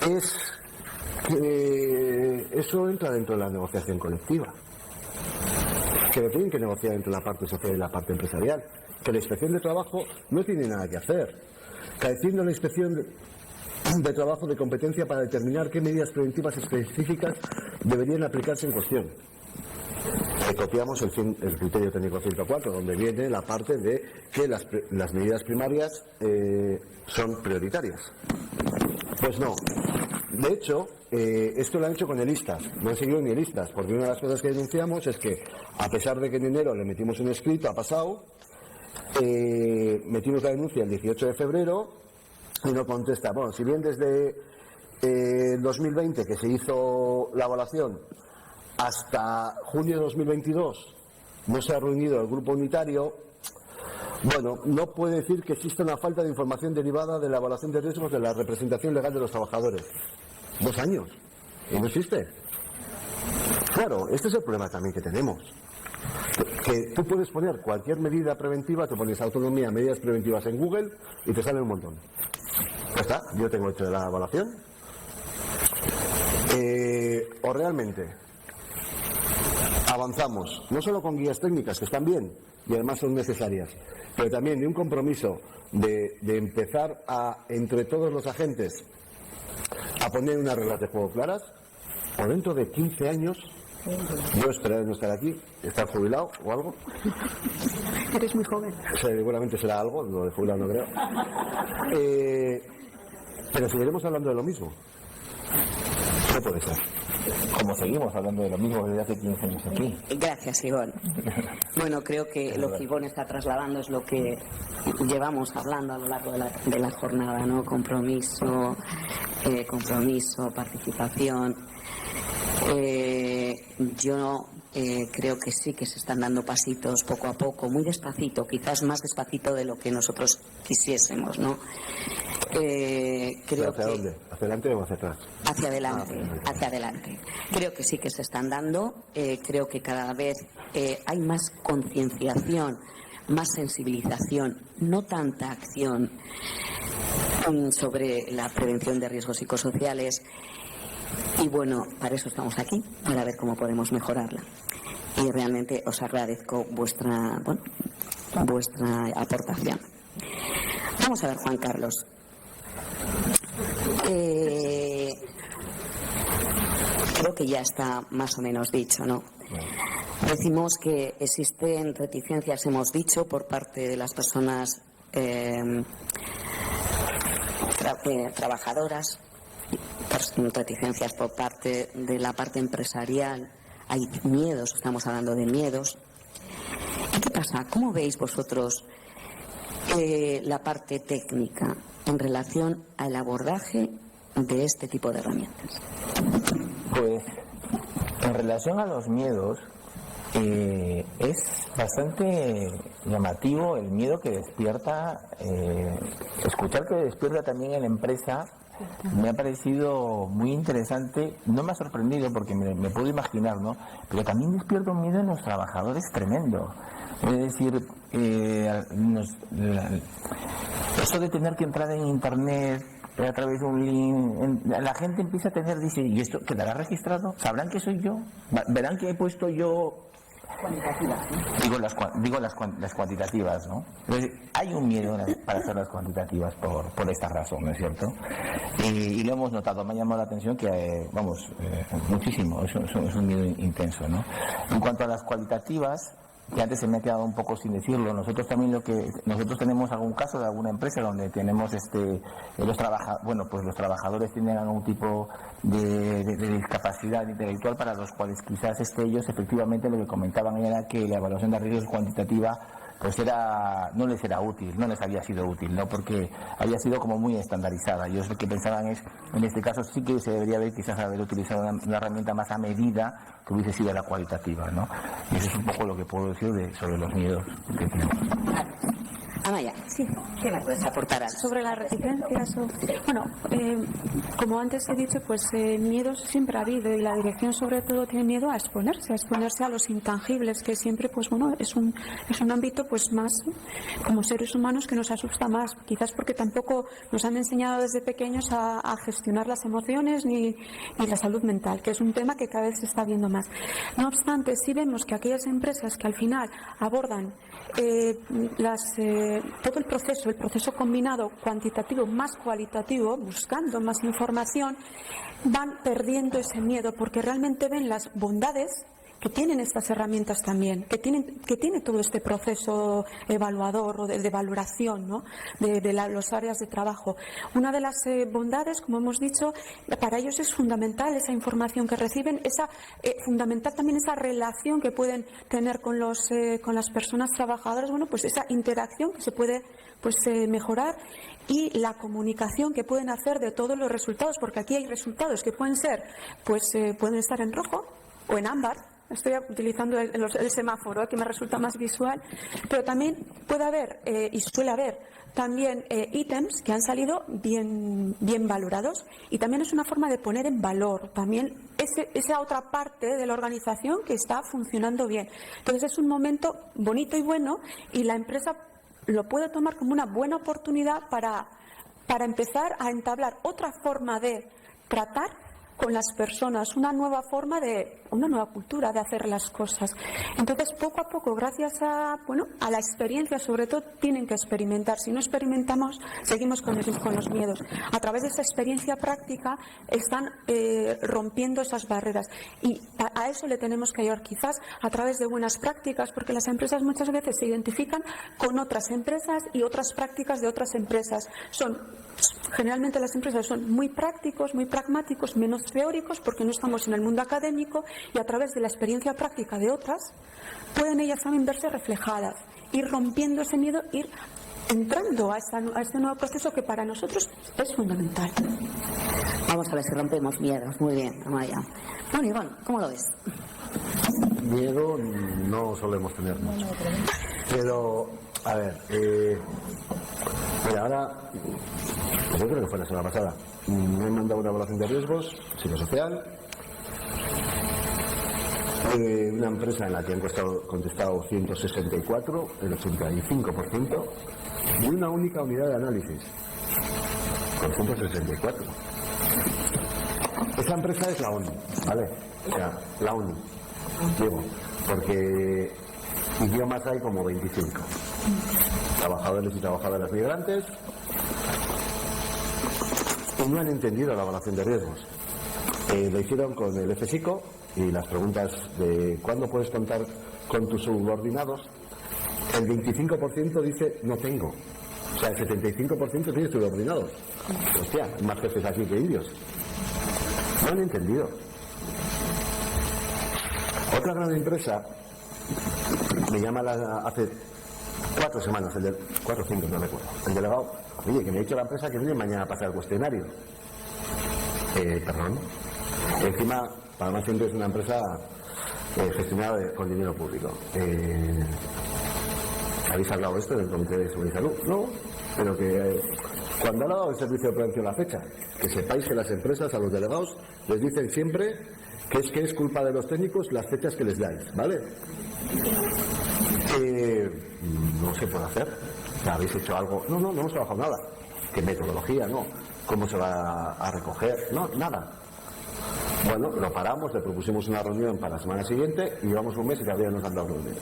es que eso entra dentro de la negociación colectiva, que lo tienen que negociar entre la parte social y la parte empresarial, que la inspección de trabajo no tiene nada que hacer, careciendo la inspección de trabajo de competencia para determinar qué medidas preventivas específicas deberían aplicarse en cuestión. Copiamos el criterio técnico 104, donde viene la parte de que las medidas primarias son prioritarias. Pues no. De hecho, esto lo han hecho con el ISTAS. No han seguido ni el ISTAS, porque una de las cosas que denunciamos es que, a pesar de que en enero le metimos un escrito, ha pasado, metimos la denuncia el 18 de febrero y no contesta. Bueno, si bien desde 2020 que se hizo la evaluación hasta junio de 2022 no se ha reunido el grupo unitario, bueno, no puede decir que exista una falta de información derivada de la evaluación de riesgos de la representación legal de los trabajadores. 2 años. ¿Y no existe? Claro, este es el problema también que tenemos. Que tú puedes poner cualquier medida preventiva, te pones autonomía, medidas preventivas en Google y te sale un montón. Ya está, yo tengo hecho la evaluación. O realmente avanzamos, no solo con guías técnicas, que están bien y además son necesarias, pero también de un compromiso de empezar entre todos los agentes, a poner unas reglas de juego claras, o dentro de 15 años, yo esperaré no estar aquí, estar jubilado o algo. Eres muy joven. Seguramente será algo, lo de jubilado no creo. Pero seguiremos hablando de lo mismo. No puede ser. Como seguimos hablando de lo mismo desde hace 15 años aquí. Gracias, Ivonne. Bueno, creo que lo que Ivonne está trasladando es lo que llevamos hablando a lo largo de la jornada, ¿no? Compromiso, participación. Yo creo que sí que se están dando pasitos poco a poco, muy despacito, quizás más despacito de lo que nosotros quisiésemos, ¿no? Creo ¿Hacia dónde? ¿Hacia adelante o hacia atrás? Hacia adelante, hacia adelante. Creo que sí que se están dando. Creo que cada vez hay más concienciación, más sensibilización, no tanta acción. sobre la prevención de riesgos psicosociales. Y bueno, para eso estamos aquí, para ver cómo podemos mejorarla. Y realmente os agradezco vuestra aportación. Vamos a ver, Juan Carlos. Creo que ya está más o menos dicho, ¿no? Decimos que existen reticencias, hemos dicho, por parte de las personas trabajadoras, reticencias por parte de la parte empresarial, hay miedos, estamos hablando de miedos. ¿Y qué pasa? ¿Cómo veis vosotros la parte técnica en relación al abordaje de este tipo de herramientas? Pues en relación a los miedos, es bastante llamativo el miedo que despierta, escuchar que despierta también en la empresa. Me ha parecido muy interesante, no me ha sorprendido porque me puedo imaginar, ¿no? Pero también despierta un miedo en los trabajadores tremendo. Es decir, eso de tener que entrar en internet a través de un link, la gente empieza a tener, dice, ¿y esto quedará registrado? ¿Sabrán que soy yo? ¿Verán que he puesto yo? Cuantitativas, ¿no? Digo las cuantitativas, ¿no? Entonces, hay un miedo para hacer las cuantitativas por esta razón, ¿no es cierto? Y lo hemos notado, me ha llamado la atención que, muchísimo, es un miedo intenso, ¿no? En cuanto a las cualitativas, que antes se me ha quedado un poco sin decirlo, nosotros tenemos algún caso de alguna empresa donde tenemos los trabajadores tienen algún tipo de discapacidad intelectual para los cuales quizás ellos efectivamente lo que comentaban era que la evaluación de riesgos cuantitativa pues no les era útil, no les había sido útil, ¿no? Porque había sido como muy estandarizada. Ellos lo que pensaban es, en este caso sí que se debería haber utilizado una herramienta más a medida que hubiese sido la cualitativa, ¿no? Y eso es un poco lo que puedo decir sobre los miedos que tenemos. Amaya, sí. ¿Qué me puedes aportar? Sobre las reticencias. Como antes he dicho, pues miedos siempre ha habido y la dirección sobre todo tiene miedo a exponerse a los intangibles, que siempre es un ámbito pues más como seres humanos que nos asusta más, quizás porque tampoco nos han enseñado desde pequeños a gestionar las emociones ni la salud mental, que es un tema que cada vez se está viendo más. No obstante, sí vemos que aquellas empresas que al final abordan todo el proceso combinado cuantitativo más cualitativo, buscando más información, van perdiendo ese miedo porque realmente ven las bondades que tienen estas herramientas también, que tiene todo este proceso evaluador o de valoración, ¿no? de las áreas de trabajo. Una de las bondades, como hemos dicho, para ellos es fundamental esa información que reciben, fundamental también esa relación que pueden tener con las personas trabajadoras, pues esa interacción que se puede mejorar y la comunicación que pueden hacer de todos los resultados, porque aquí hay resultados que pueden ser, pueden estar en rojo o en ámbar. Estoy utilizando el semáforo, que me resulta más visual, pero también puede haber y suele haber también ítems que han salido bien valorados, y también es una forma de poner en valor también esa otra parte de la organización que está funcionando bien. Entonces es un momento bonito y bueno, y la empresa lo puede tomar como una buena oportunidad para empezar a entablar otra forma de tratar con las personas, una nueva cultura de hacer las cosas. Entonces, poco a poco, gracias a la experiencia, sobre todo, tienen que experimentar. Si no experimentamos, seguimos con los miedos. A través de esa experiencia práctica están rompiendo esas barreras. Y a eso le tenemos que ayudar, quizás a través de buenas prácticas, porque las empresas muchas veces se identifican con otras empresas y otras prácticas de otras empresas. Generalmente las empresas son muy prácticos, muy pragmáticos, menos teóricos, porque no estamos en el mundo académico, y a través de la experiencia práctica de otras pueden ellas también verse reflejadas, ir rompiendo ese miedo, ir entrando a este nuevo proceso que para nosotros es fundamental. Vamos a ver si rompemos miedos. Muy bien, Amaya. Bueno, Iván, ¿cómo lo ves? Miedo no solemos tener mucho. Pero, a ver, ahora, yo creo que fue la semana pasada, me han mandado una evaluación de riesgos psicosocial, una empresa en la que han contestado 164, el 85%, y una única unidad de análisis. con 164. Esa empresa es la ONU, ¿vale? O sea, la ONU, digo, porque idiomas hay como 25. Trabajadores y trabajadoras migrantes, y no han entendido la evaluación de riesgos. Lo hicieron con el FSICO y las preguntas de ¿cuándo puedes contar con tus subordinados? El 25% dice no tengo. O sea, el 75% tiene subordinados. Hostia, hay más jefes aquí que indios. No han entendido. Otra gran empresa me llama hace 4 semanas, 4 o 5, no recuerdo, el delegado, oye, que me ha dicho la empresa que viene mañana a pasar el cuestionario. Perdón. Encima, además siempre es una empresa gestionada con dinero público. ¿Habéis hablado esto del Comité de Seguridad y Salud? No, pero que cuando ha dado el Servicio de Prevención la fecha, que sepáis que las empresas a los delegados les dicen siempre que es culpa de los técnicos las fechas que les dais, ¿vale? No se puede hacer. ¿Habéis hecho algo? No hemos trabajado nada. ¿Qué metodología? No. ¿Cómo se va a recoger? No, nada. Bueno, lo paramos, le propusimos una reunión para la semana siguiente y llevamos un mes y todavía nos han dado reunión.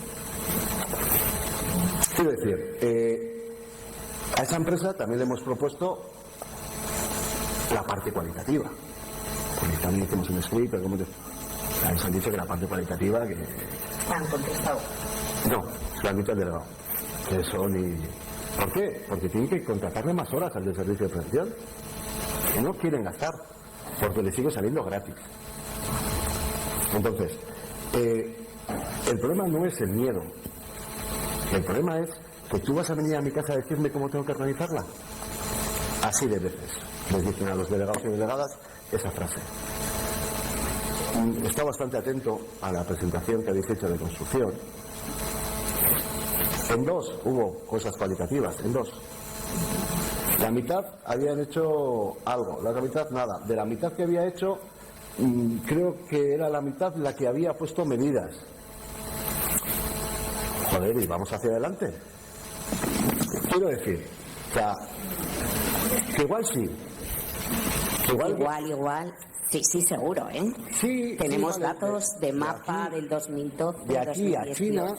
Quiero decir, a esa empresa también le hemos propuesto la parte cualitativa. Porque también hicimos un script, pero nos han dicho que la parte cualitativa que... ¿Han contestado? No, se lo han dicho al delegado. Que son ¿Por qué? Porque tienen que contratarle más horas al del servicio de prevención. Que no quieren gastar, porque les sigue saliendo gratis. Entonces, el problema no es el miedo. El problema es que tú vas a venir a mi casa a decirme cómo tengo que organizarla. Así de veces les dicen a los delegados y delegadas esa frase. He estado bastante atento a la presentación que habéis hecho de construcción. En 2 hubo cosas cualitativas, en 2. La mitad habían hecho algo, la otra mitad nada. De la mitad que había hecho, creo que era la mitad la que había puesto medidas. Joder, y vamos hacia adelante. Quiero decir, o sea, que igual sí. Que Igual. Sí, seguro, ¿eh? Sí. Tenemos sí, datos de mapa del 2012. De aquí 2018. a China,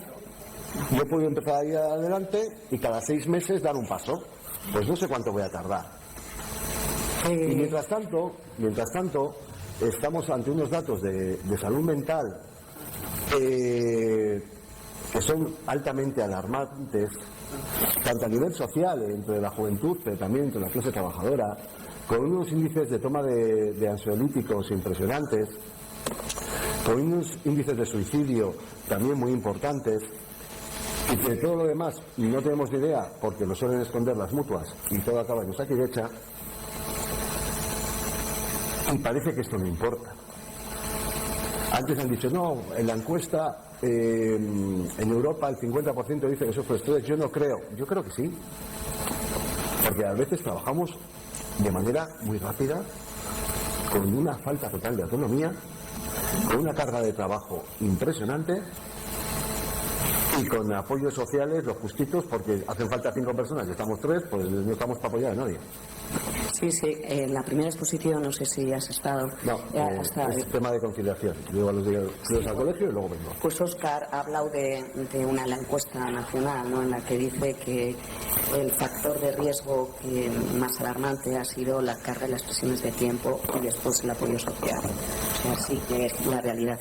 yo he podido empezar a ir adelante y cada 6 meses dar un paso. Pues no sé cuánto voy a tardar. Y mientras tanto, estamos ante unos datos de salud mental que son altamente alarmantes, tanto a nivel social, entre la juventud, pero también entre la clase trabajadora, con unos índices de toma de ansiolíticos impresionantes, con unos índices de suicidio también muy importantes, y que todo lo demás no tenemos ni idea porque lo suelen esconder las mutuas y todo acaba en Osakidecha, y parece que esto no importa. Antes han dicho, no, en la encuesta en Europa el 50% dice que sufre estrés. Yo no creo. Yo creo que sí. Porque a veces trabajamos de manera muy rápida, con una falta total de autonomía, con una carga de trabajo impresionante y con apoyos sociales los justitos, porque hacen falta 5 personas y estamos 3, pues no estamos para apoyar a nadie. Sí, en la primera exposición no sé si has estado. No, es tema de conciliación. Llevo a los días al colegio y luego vengo. Pues Óscar ha hablado de la encuesta nacional, ¿no?, en la que dice que el factor de riesgo más alarmante ha sido la carga y las presiones de tiempo y después el apoyo social. O sea, sí que la realidad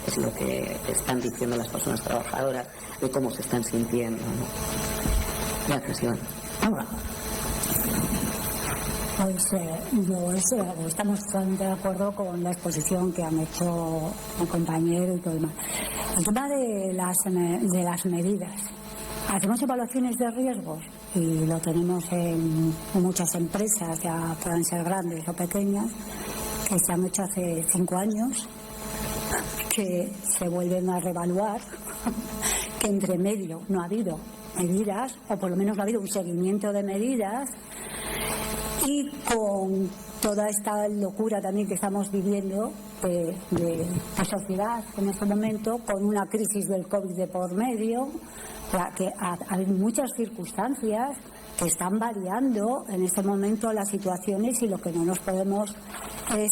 es lo que están diciendo las personas trabajadoras, de cómo se están sintiendo, ¿no? Gracias, Iván. Pues estamos totalmente de acuerdo con la exposición que han hecho mi compañero y todo el demás. El tema de las medidas. Hacemos evaluaciones de riesgos y lo tenemos en muchas empresas, ya puedan ser grandes o pequeñas, que se han hecho hace 5 años, que se vuelven a reevaluar, que entre medio no ha habido medidas, o por lo menos no ha habido un seguimiento de medidas. Y con toda esta locura también que estamos viviendo de sociedad en este momento, con una crisis del COVID de por medio, O sea, que hay muchas circunstancias que están variando en este momento las situaciones y lo que no nos podemos es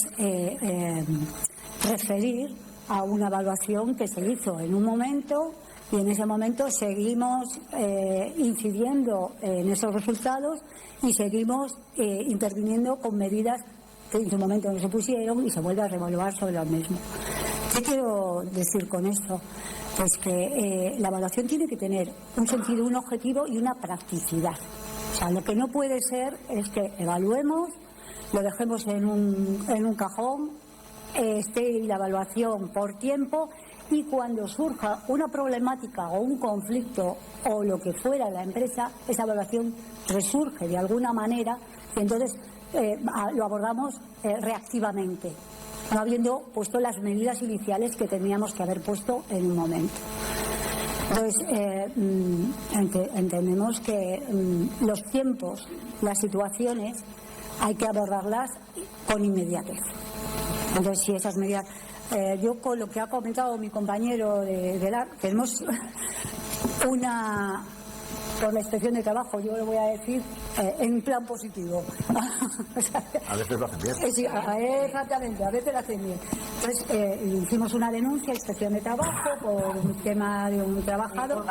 referir a una evaluación que se hizo en un momento y en ese momento seguimos incidiendo en esos resultados y seguimos interviniendo con medidas que en su momento no se pusieron y se vuelve a reevaluar sobre lo mismo. ¿Qué quiero decir con esto? Pues que la evaluación tiene que tener un sentido, un objetivo y una practicidad. O sea, lo que no puede ser es que evaluemos, lo dejemos en un cajón, esté la evaluación por tiempo y cuando surja una problemática o un conflicto o lo que fuera en la empresa, esa evaluación resurge de alguna manera y entonces lo abordamos reactivamente, no habiendo puesto las medidas iniciales que teníamos que haber puesto en un momento. Entonces, entendemos que los tiempos, las situaciones, hay que abordarlas con inmediatez. Entonces, si esas medidas... yo con lo que ha comentado mi compañero tenemos una... por la inspección de trabajo, yo lo voy a decir en plan positivo. O sea, a veces lo hacen bien. Sí, exactamente, a veces lo hacen bien. Entonces, hicimos una denuncia a inspección de trabajo por un tema de un trabajador.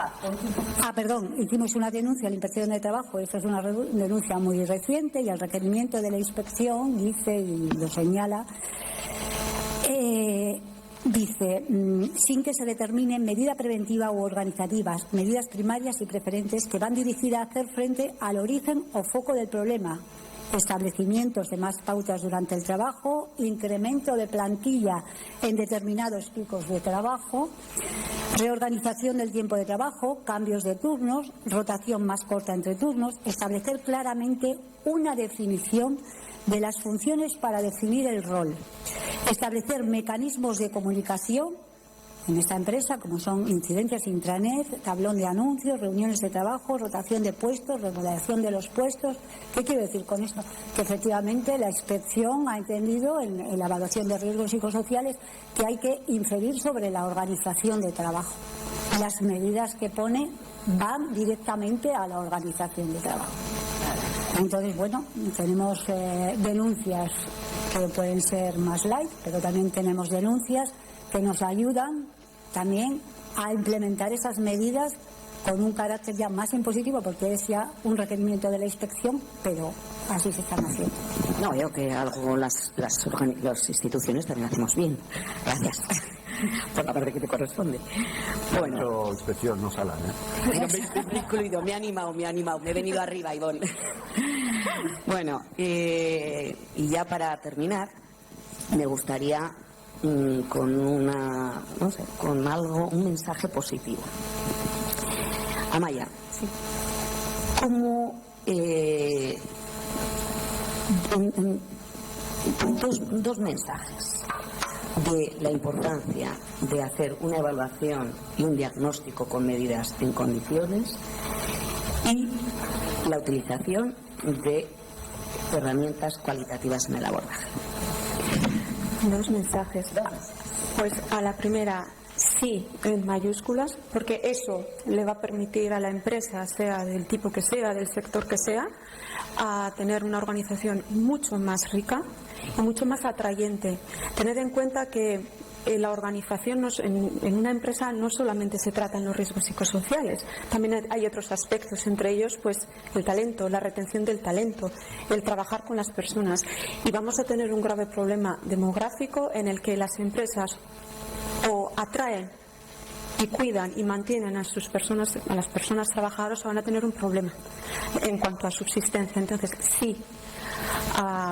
Hicimos una denuncia a la inspección de trabajo. Esta es una denuncia muy reciente y el requerimiento de la inspección dice, y lo señala, dice, sin que se determinen medida preventiva u organizativas, medidas primarias y preferentes que van dirigidas a hacer frente al origen o foco del problema, establecimientos de más pautas durante el trabajo, incremento de plantilla en determinados picos de trabajo, reorganización del tiempo de trabajo, cambios de turnos, rotación más corta entre turnos, establecer claramente una definición de las funciones para definir el rol, establecer mecanismos de comunicación en esta empresa, como son incidencias intranet, tablón de anuncios, reuniones de trabajo, rotación de puestos, remodelación de los puestos. ¿Qué quiero decir con esto? Que efectivamente la inspección ha entendido en la evaluación de riesgos psicosociales que hay que inferir sobre la organización de trabajo. Las medidas que pone van directamente a la organización de trabajo. Entonces, bueno, tenemos denuncias que pueden ser más light, pero también tenemos denuncias que nos ayudan también a implementar esas medidas con un carácter ya más impositivo, porque es ya un requerimiento de la inspección, pero así se están haciendo. No, veo que algo las instituciones también hacemos bien. Gracias. Por la parte que te corresponde. Bueno, inspección, no sala, Me he incluido, me he animado, me he venido arriba, Ivonne. Bueno, y ya para terminar, me gustaría con un mensaje positivo. Amaya, sí. ¿Cómo dos mensajes de la importancia de hacer una evaluación y un diagnóstico con medidas en condiciones y la utilización de herramientas cualitativas en el abordaje? Dos mensajes. Pues a la primera, sí, en mayúsculas, porque eso le va a permitir a la empresa, sea del tipo que sea, del sector que sea, a tener una organización mucho más rica y mucho más atrayente. Tener en cuenta que la organización en una empresa no solamente se tratan los riesgos psicosociales, también hay otros aspectos, entre ellos pues el talento, la retención del talento, el trabajar con las personas, y vamos a tener un grave problema demográfico en el que las empresas o atraen y cuidan y mantienen a las personas trabajadoras, van a tener un problema en cuanto a subsistencia. Entonces sí,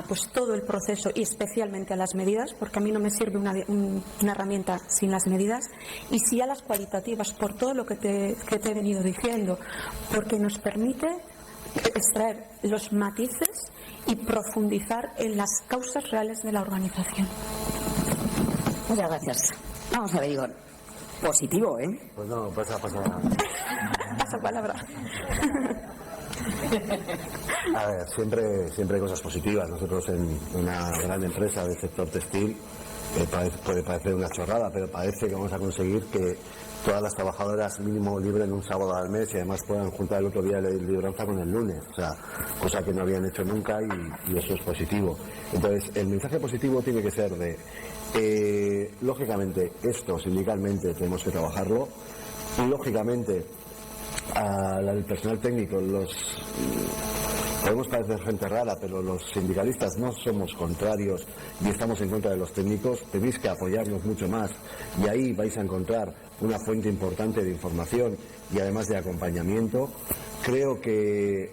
pues todo el proceso y especialmente a las medidas, porque a mí no me sirve una herramienta sin las medidas, y sí a las cualitativas por todo lo que te he venido diciendo, porque nos permite extraer los matices y profundizar en las causas reales de la organización. Muchas gracias. Vamos a ver, Igor. Positivo, ¿eh? Pues no, pasa. Paso palabra. A ver, siempre hay cosas positivas. Nosotros en una gran empresa del sector textil puede parecer una chorrada, pero parece que vamos a conseguir que todas las trabajadoras mínimo libren un sábado al mes y además puedan juntar el otro día de libranza con el lunes, o sea, cosa que no habían hecho nunca y eso es positivo. Entonces, el mensaje positivo tiene que ser de, lógicamente, esto sindicalmente tenemos que trabajarlo, y lógicamente, al personal técnico, podemos parecer gente rara, pero los sindicalistas no somos contrarios y estamos en contra de los técnicos, tenéis que apoyarnos mucho más y ahí vais a encontrar una fuente importante de información y además de acompañamiento. Creo que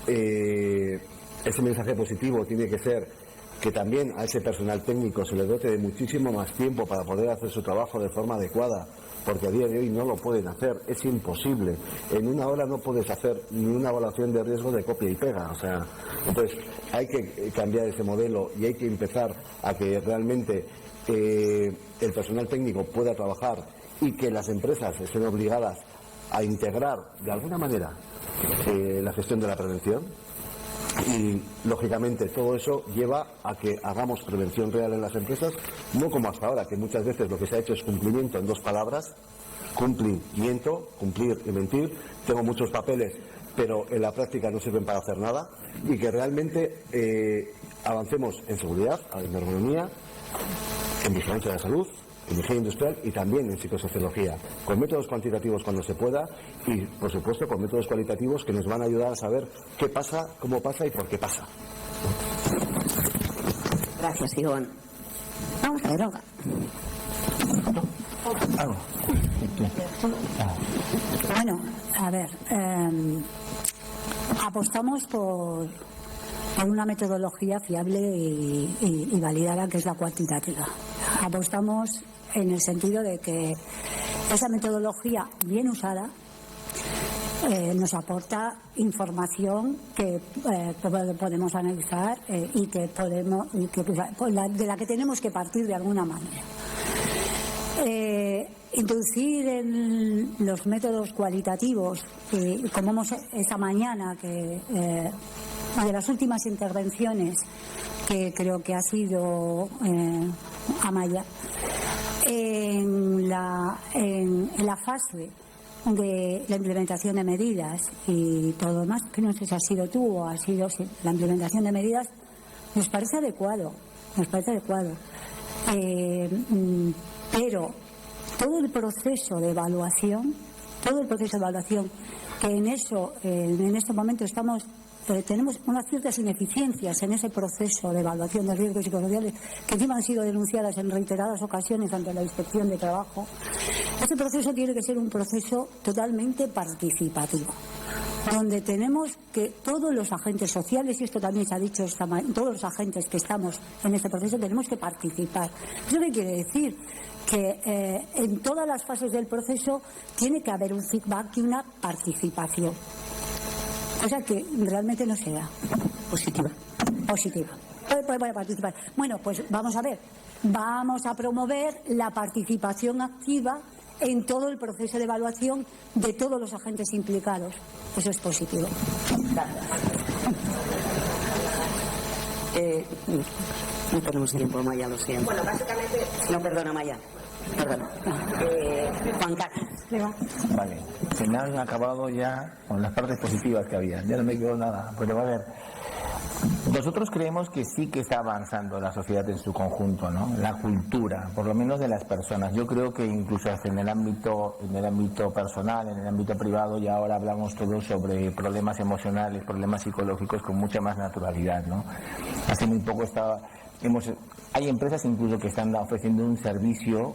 ese mensaje positivo tiene que ser que también a ese personal técnico se le dote de muchísimo más tiempo para poder hacer su trabajo de forma adecuada, porque a día de hoy no lo pueden hacer, es imposible. En una hora no puedes hacer ni una evaluación de riesgo de copia y pega, o sea, entonces hay que cambiar ese modelo y hay que empezar a que realmente el personal técnico pueda trabajar y que las empresas estén obligadas a integrar de alguna manera la gestión de la prevención. Y lógicamente todo eso lleva a que hagamos prevención real en las empresas, no como hasta ahora, que muchas veces lo que se ha hecho es cumplimiento en dos palabras: cumplimiento, cumplir y mentir. Tengo muchos papeles, pero en la práctica no sirven para hacer nada, y que realmente avancemos en seguridad, en ergonomía, en vigilancia de la salud, en higiene industrial y también en psicosociología, con métodos cuantitativos cuando se pueda y, por supuesto, con métodos cualitativos que nos van a ayudar a saber qué pasa, cómo pasa y por qué pasa. Gracias, Ivonne. Vamos a ver, Olga. Bueno, a ver, apostamos por una metodología fiable y validada, que es la cuantitativa. Apostamos en el sentido de que esa metodología bien usada nos aporta información que podemos analizar y que podemos de la que tenemos que partir de alguna manera. Introducir en los métodos cualitativos, como vemos esta mañana, que de las últimas intervenciones que creo que ha sido Amaya, en la fase de la implementación de medidas y todo lo demás, que no sé si has sido tú o ha sido la implementación de medidas, nos parece adecuado, pero todo el proceso de evaluación, que en este momento tenemos unas ciertas ineficiencias en ese proceso de evaluación de riesgos psicosociales, que encima han sido denunciadas en reiteradas ocasiones ante la Inspección de Trabajo. Ese proceso tiene que ser un proceso totalmente participativo, donde tenemos que todos los agentes sociales, y esto también se ha dicho todos los agentes que estamos en este proceso tenemos que participar. ¿Eso qué quiere decir? Que en todas las fases del proceso tiene que haber un feedback y una participación. Cosa que realmente no se da. Positiva. Puede participar. Bueno, pues vamos a ver. Vamos a promover la participación activa en todo el proceso de evaluación de todos los agentes implicados. Eso es positivo. No tenemos tiempo, Maya, lo siento. Bueno, básicamente... No, perdona, Maya. Perdona. Juan Carlos. Vale, se me han acabado ya con las partes positivas que había, ya no me quedó nada, pero a ver, nosotros creemos que sí que está avanzando la sociedad en su conjunto, ¿no? La cultura, por lo menos de las personas. Yo creo que incluso hasta en el ámbito personal, en el ámbito privado, ya ahora hablamos todos sobre problemas emocionales, problemas psicológicos con mucha más naturalidad, ¿no? Hace muy poco hay empresas incluso que están ofreciendo un servicio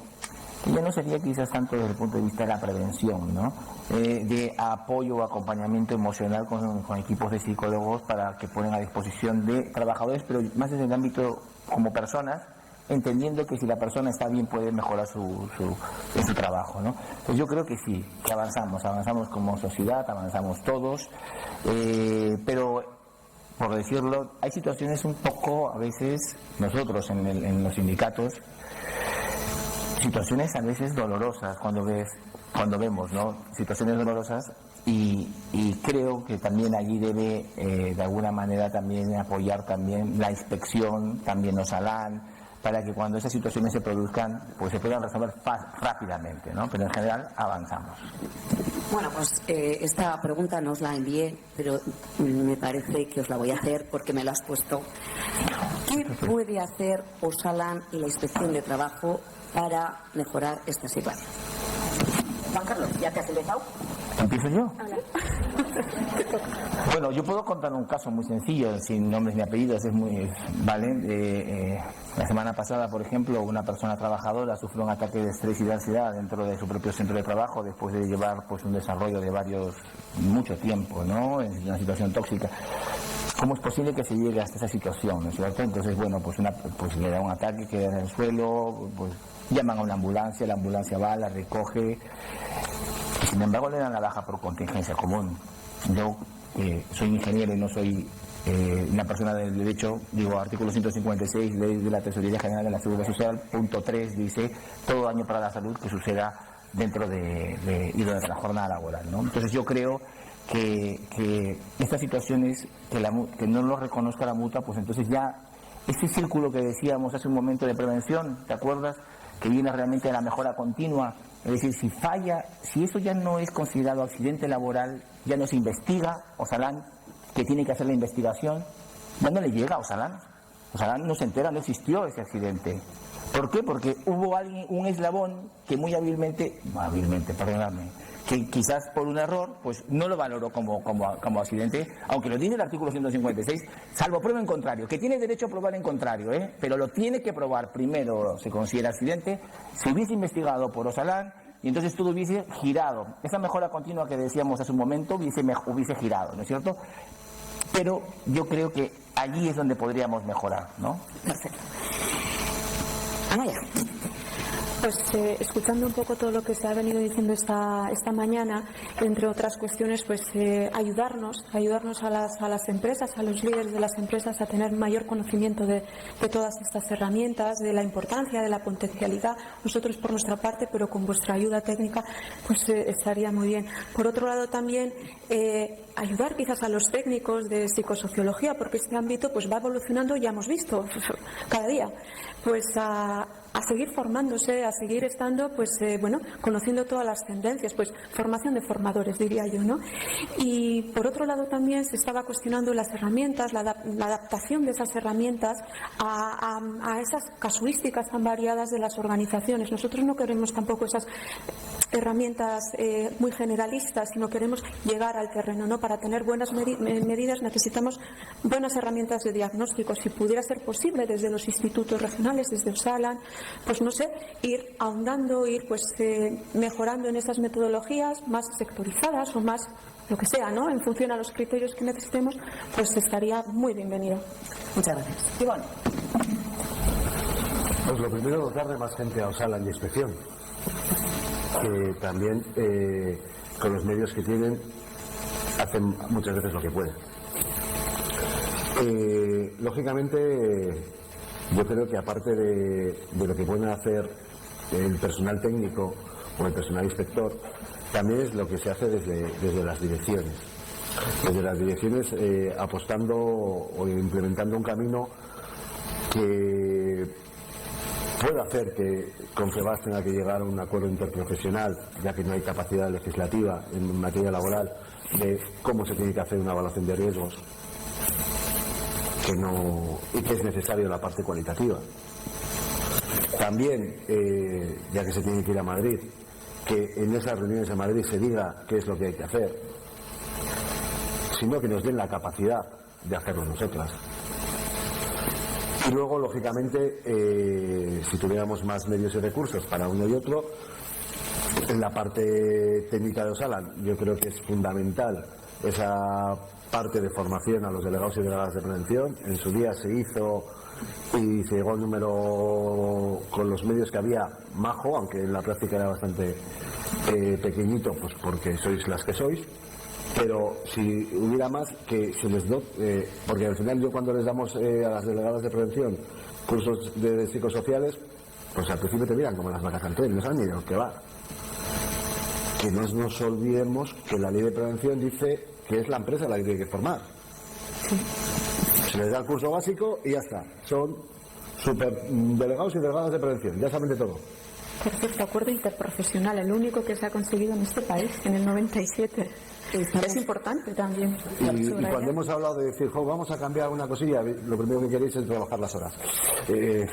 que ya no sería quizás tanto desde el punto de vista de la prevención, ¿no? De apoyo o acompañamiento emocional con equipos de psicólogos para que ponen a disposición de trabajadores, pero más desde el ámbito como personas, entendiendo que si la persona está bien puede mejorar su trabajo, ¿no? Pues yo creo que sí, que avanzamos como sociedad, avanzamos todos, pero por decirlo, hay situaciones un poco, a veces, nosotros en los sindicatos, situaciones a veces dolorosas cuando vemos, ¿no? Situaciones dolorosas y creo que también allí debe de alguna manera también apoyar también la inspección, también Osalan, para que cuando esas situaciones se produzcan, pues se puedan resolver rápidamente, ¿no? Pero en general avanzamos. Bueno, pues esta pregunta no os la envié, pero me parece que os la voy a hacer porque me la has puesto. ¿Qué puede hacer Osalan y la Inspección de Trabajo para mejorar esta situación? Juan Carlos, ¿ya te has empezado? ¿Empiezo yo? Bueno, yo puedo contar un caso muy sencillo, sin nombres ni apellidos, es muy... ¿vale? La semana pasada, por ejemplo, una persona trabajadora sufrió un ataque de estrés y de ansiedad dentro de su propio centro de trabajo después de llevar pues un desarrollo de mucho tiempo, ¿no? En una situación tóxica. ¿Cómo es posible que se llegue hasta esa situación, ¿no es cierto? Entonces, bueno, pues le da un ataque, queda en el suelo, pues llaman a una ambulancia, la ambulancia va, la recoge, y sin embargo le dan la baja por contingencia común. Yo soy ingeniero y no soy una persona del derecho, digo, artículo 156 de la Tesorería General de la Seguridad Social, punto 3, dice, todo daño para la salud que suceda dentro de la jornada laboral, ¿no? Entonces yo creo que estas situaciones que no lo reconozca la mutua, pues entonces ya este círculo que decíamos hace un momento de prevención, ¿te acuerdas? Que viene realmente a la mejora continua, es decir, si falla, si eso ya no es considerado accidente laboral, ya no se investiga, Osalan, que tiene que hacer la investigación, ya no le llega a Osalan. Osalan no se entera, no existió ese accidente. ¿Por qué? Porque hubo un eslabón que muy hábilmente, perdóname, que quizás por un error, pues no lo valoró como accidente, aunque lo tiene el artículo 156, salvo prueba en contrario, que tiene derecho a probar en contrario, pero lo tiene que probar primero, se considera accidente, se hubiese investigado por Osalan, y entonces todo hubiese girado. Esa mejora continua que decíamos hace un momento hubiese girado, ¿no es cierto? Pero yo creo que allí es donde podríamos mejorar, ¿no? Perfecto. Amaya. Pues escuchando un poco todo lo que se ha venido diciendo esta mañana, entre otras cuestiones, pues ayudarnos a las empresas, a los líderes de las empresas a tener mayor conocimiento de todas estas herramientas, de la importancia, de la potencialidad. Nosotros por nuestra parte, pero con vuestra ayuda técnica, pues estaría muy bien. Por otro lado también ayudar quizás a los técnicos de psicosociología, porque este ámbito pues va evolucionando, ya hemos visto cada día, pues a seguir formándose, a seguir estando, pues conociendo todas las tendencias, pues formación de formadores, diría yo, ¿no? Y por otro lado también se estaba cuestionando las herramientas, la adaptación de esas herramientas a esas casuísticas tan variadas de las organizaciones. Nosotros no queremos tampoco esas herramientas muy generalistas, sino queremos llegar al terreno, ¿no? Para tener buenas medidas necesitamos buenas herramientas de diagnóstico. Si pudiera ser posible desde los institutos regionales, desde Osalan, pues no sé, ir ahondando, ir pues mejorando en esas metodologías más sectorizadas o más lo que sea, ¿no? En función a los criterios que necesitemos, pues estaría muy bienvenido. Muchas gracias. Ivonne. Pues lo primero, dotarle más gente a Osalan y Inspección, que también con los medios que tienen hacen muchas veces lo que pueden. Lógicamente, yo creo que aparte de lo que pueden hacer el personal técnico o el personal inspector, también es lo que se hace desde las direcciones. Desde las direcciones apostando o implementando un camino que pueda hacer que Confebask tenga que llegar a un acuerdo interprofesional, ya que no hay capacidad legislativa en materia laboral, de cómo se tiene que hacer una evaluación de riesgos y que es necesario la parte cualitativa. También, ya que se tiene que ir a Madrid, que en esas reuniones en Madrid se diga qué es lo que hay que hacer, sino que nos den la capacidad de hacerlo nosotras. Y luego, lógicamente, si tuviéramos más medios y recursos para uno y otro, en la parte técnica de Osalan, yo creo que es fundamental esa parte de formación a los delegados y delegadas de prevención. En su día se hizo y se llegó al número con los medios que había majo, aunque en la práctica era bastante pequeñito, pues porque sois las que sois. Pero si hubiera más, que se les dote, porque al final yo cuando les damos a las delegadas de prevención cursos de psicosociales, pues al principio te miran como las vacas al tren, no saben ni de lo que va. Que no nos olvidemos que la ley de prevención dice que es la empresa la que tiene que formar. Se les da el curso básico y ya está. Son Superdelegados y delegadas de prevención, ya saben de todo. Perfecto, acuerdo interprofesional, el único que se ha conseguido en este país, en el 97. Es importante también. Y cuando hemos hablado de decir, vamos a cambiar una cosilla, lo primero que queréis es rebajar las horas.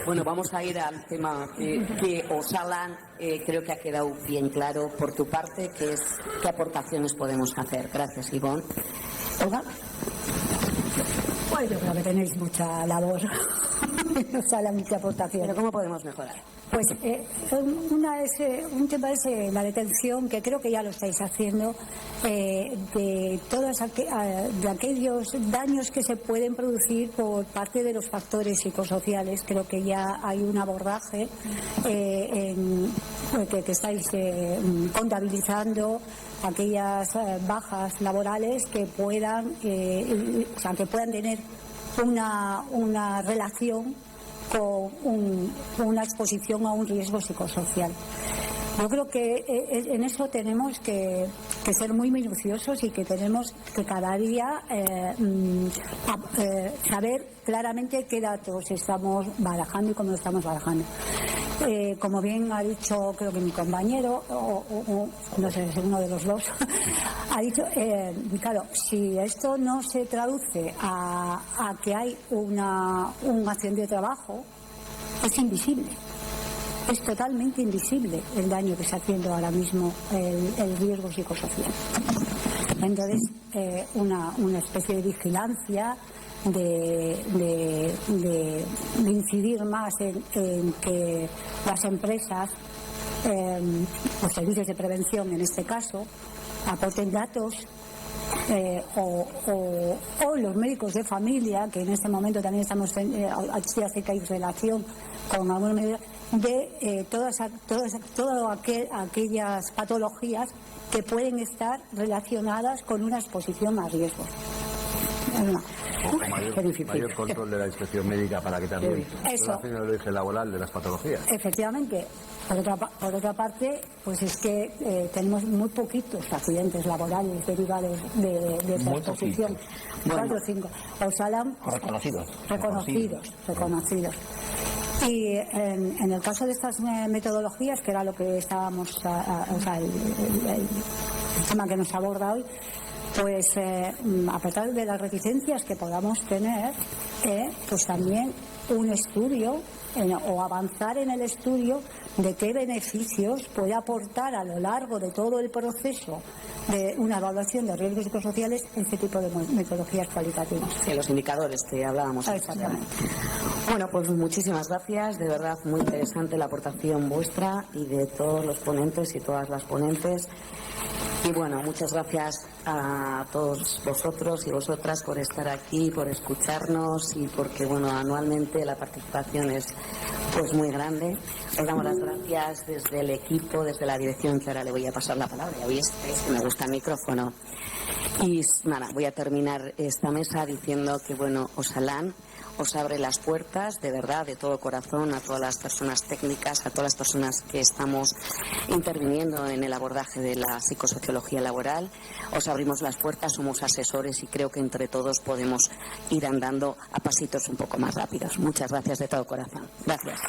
Bueno, vamos a ir al tema que Osalan creo que ha quedado bien claro por tu parte, que es qué aportaciones podemos hacer. Gracias, Ivonne. Olga. Bueno, yo creo que tenéis mucha labor. No sale mucha aportación. ¿Pero cómo podemos mejorar? Pues un tema es la detención, que creo que ya lo estáis haciendo, de aquellos daños que se pueden producir por parte de los factores psicosociales. Creo que ya hay un abordaje que estáis contabilizando aquellas bajas laborales que puedan tener una relación con una exposición a un riesgo psicosocial. Yo creo que en eso tenemos que ser muy minuciosos y que tenemos que cada día saber claramente qué datos estamos barajando y cómo lo estamos barajando. Como bien ha dicho, creo que mi compañero, o no sé, es uno de los dos, ha dicho, claro, si esto no se traduce a que hay un accidente de trabajo, es invisible. Es totalmente invisible el daño que está haciendo ahora mismo el riesgo psicosocial. Entonces, una especie de vigilancia, de incidir más en que las empresas, los servicios de prevención en este caso, aporten datos, o los médicos de familia, que en este momento también estamos así hace que hay relación con alguna medida de todas aquellas patologías que pueden estar relacionadas con una exposición a riesgos. Mayor control de la inspección médica para que también relacione el origen laboral de las patologías. Efectivamente. Por otra parte, pues es que tenemos muy poquitos accidentes laborales derivados de esa exposición. 4 o 5. Osalan, reconocidos. Y en el caso de estas metodologías, que era lo que estábamos, el tema que nos aborda hoy, pues a pesar de las reticencias que podamos tener, pues también un estudio o avanzar en el estudio de qué beneficios puede aportar a lo largo de todo el proceso de una evaluación de riesgos psicosociales este tipo de metodologías cualitativas. Sí, los indicadores que hablábamos. Exactamente. Bueno, pues muchísimas gracias, de verdad muy interesante la aportación vuestra y de todos los ponentes y todas las ponentes. Y bueno, muchas gracias a todos vosotros y vosotras por estar aquí, por escucharnos y porque, bueno, anualmente la participación es pues muy grande. Os damos las gracias desde el equipo, desde la dirección, que ahora le voy a pasar la palabra. Ya veis que me gusta el micrófono. Y nada, voy a terminar esta mesa diciendo que, bueno, Osalan os abre las puertas, de verdad, de todo corazón, a todas las personas técnicas, a todas las personas que estamos interviniendo en el abordaje de la psicosociología laboral. Os abrimos las puertas, somos asesores y creo que entre todos podemos ir andando a pasitos un poco más rápidos. Muchas gracias de todo corazón. Gracias.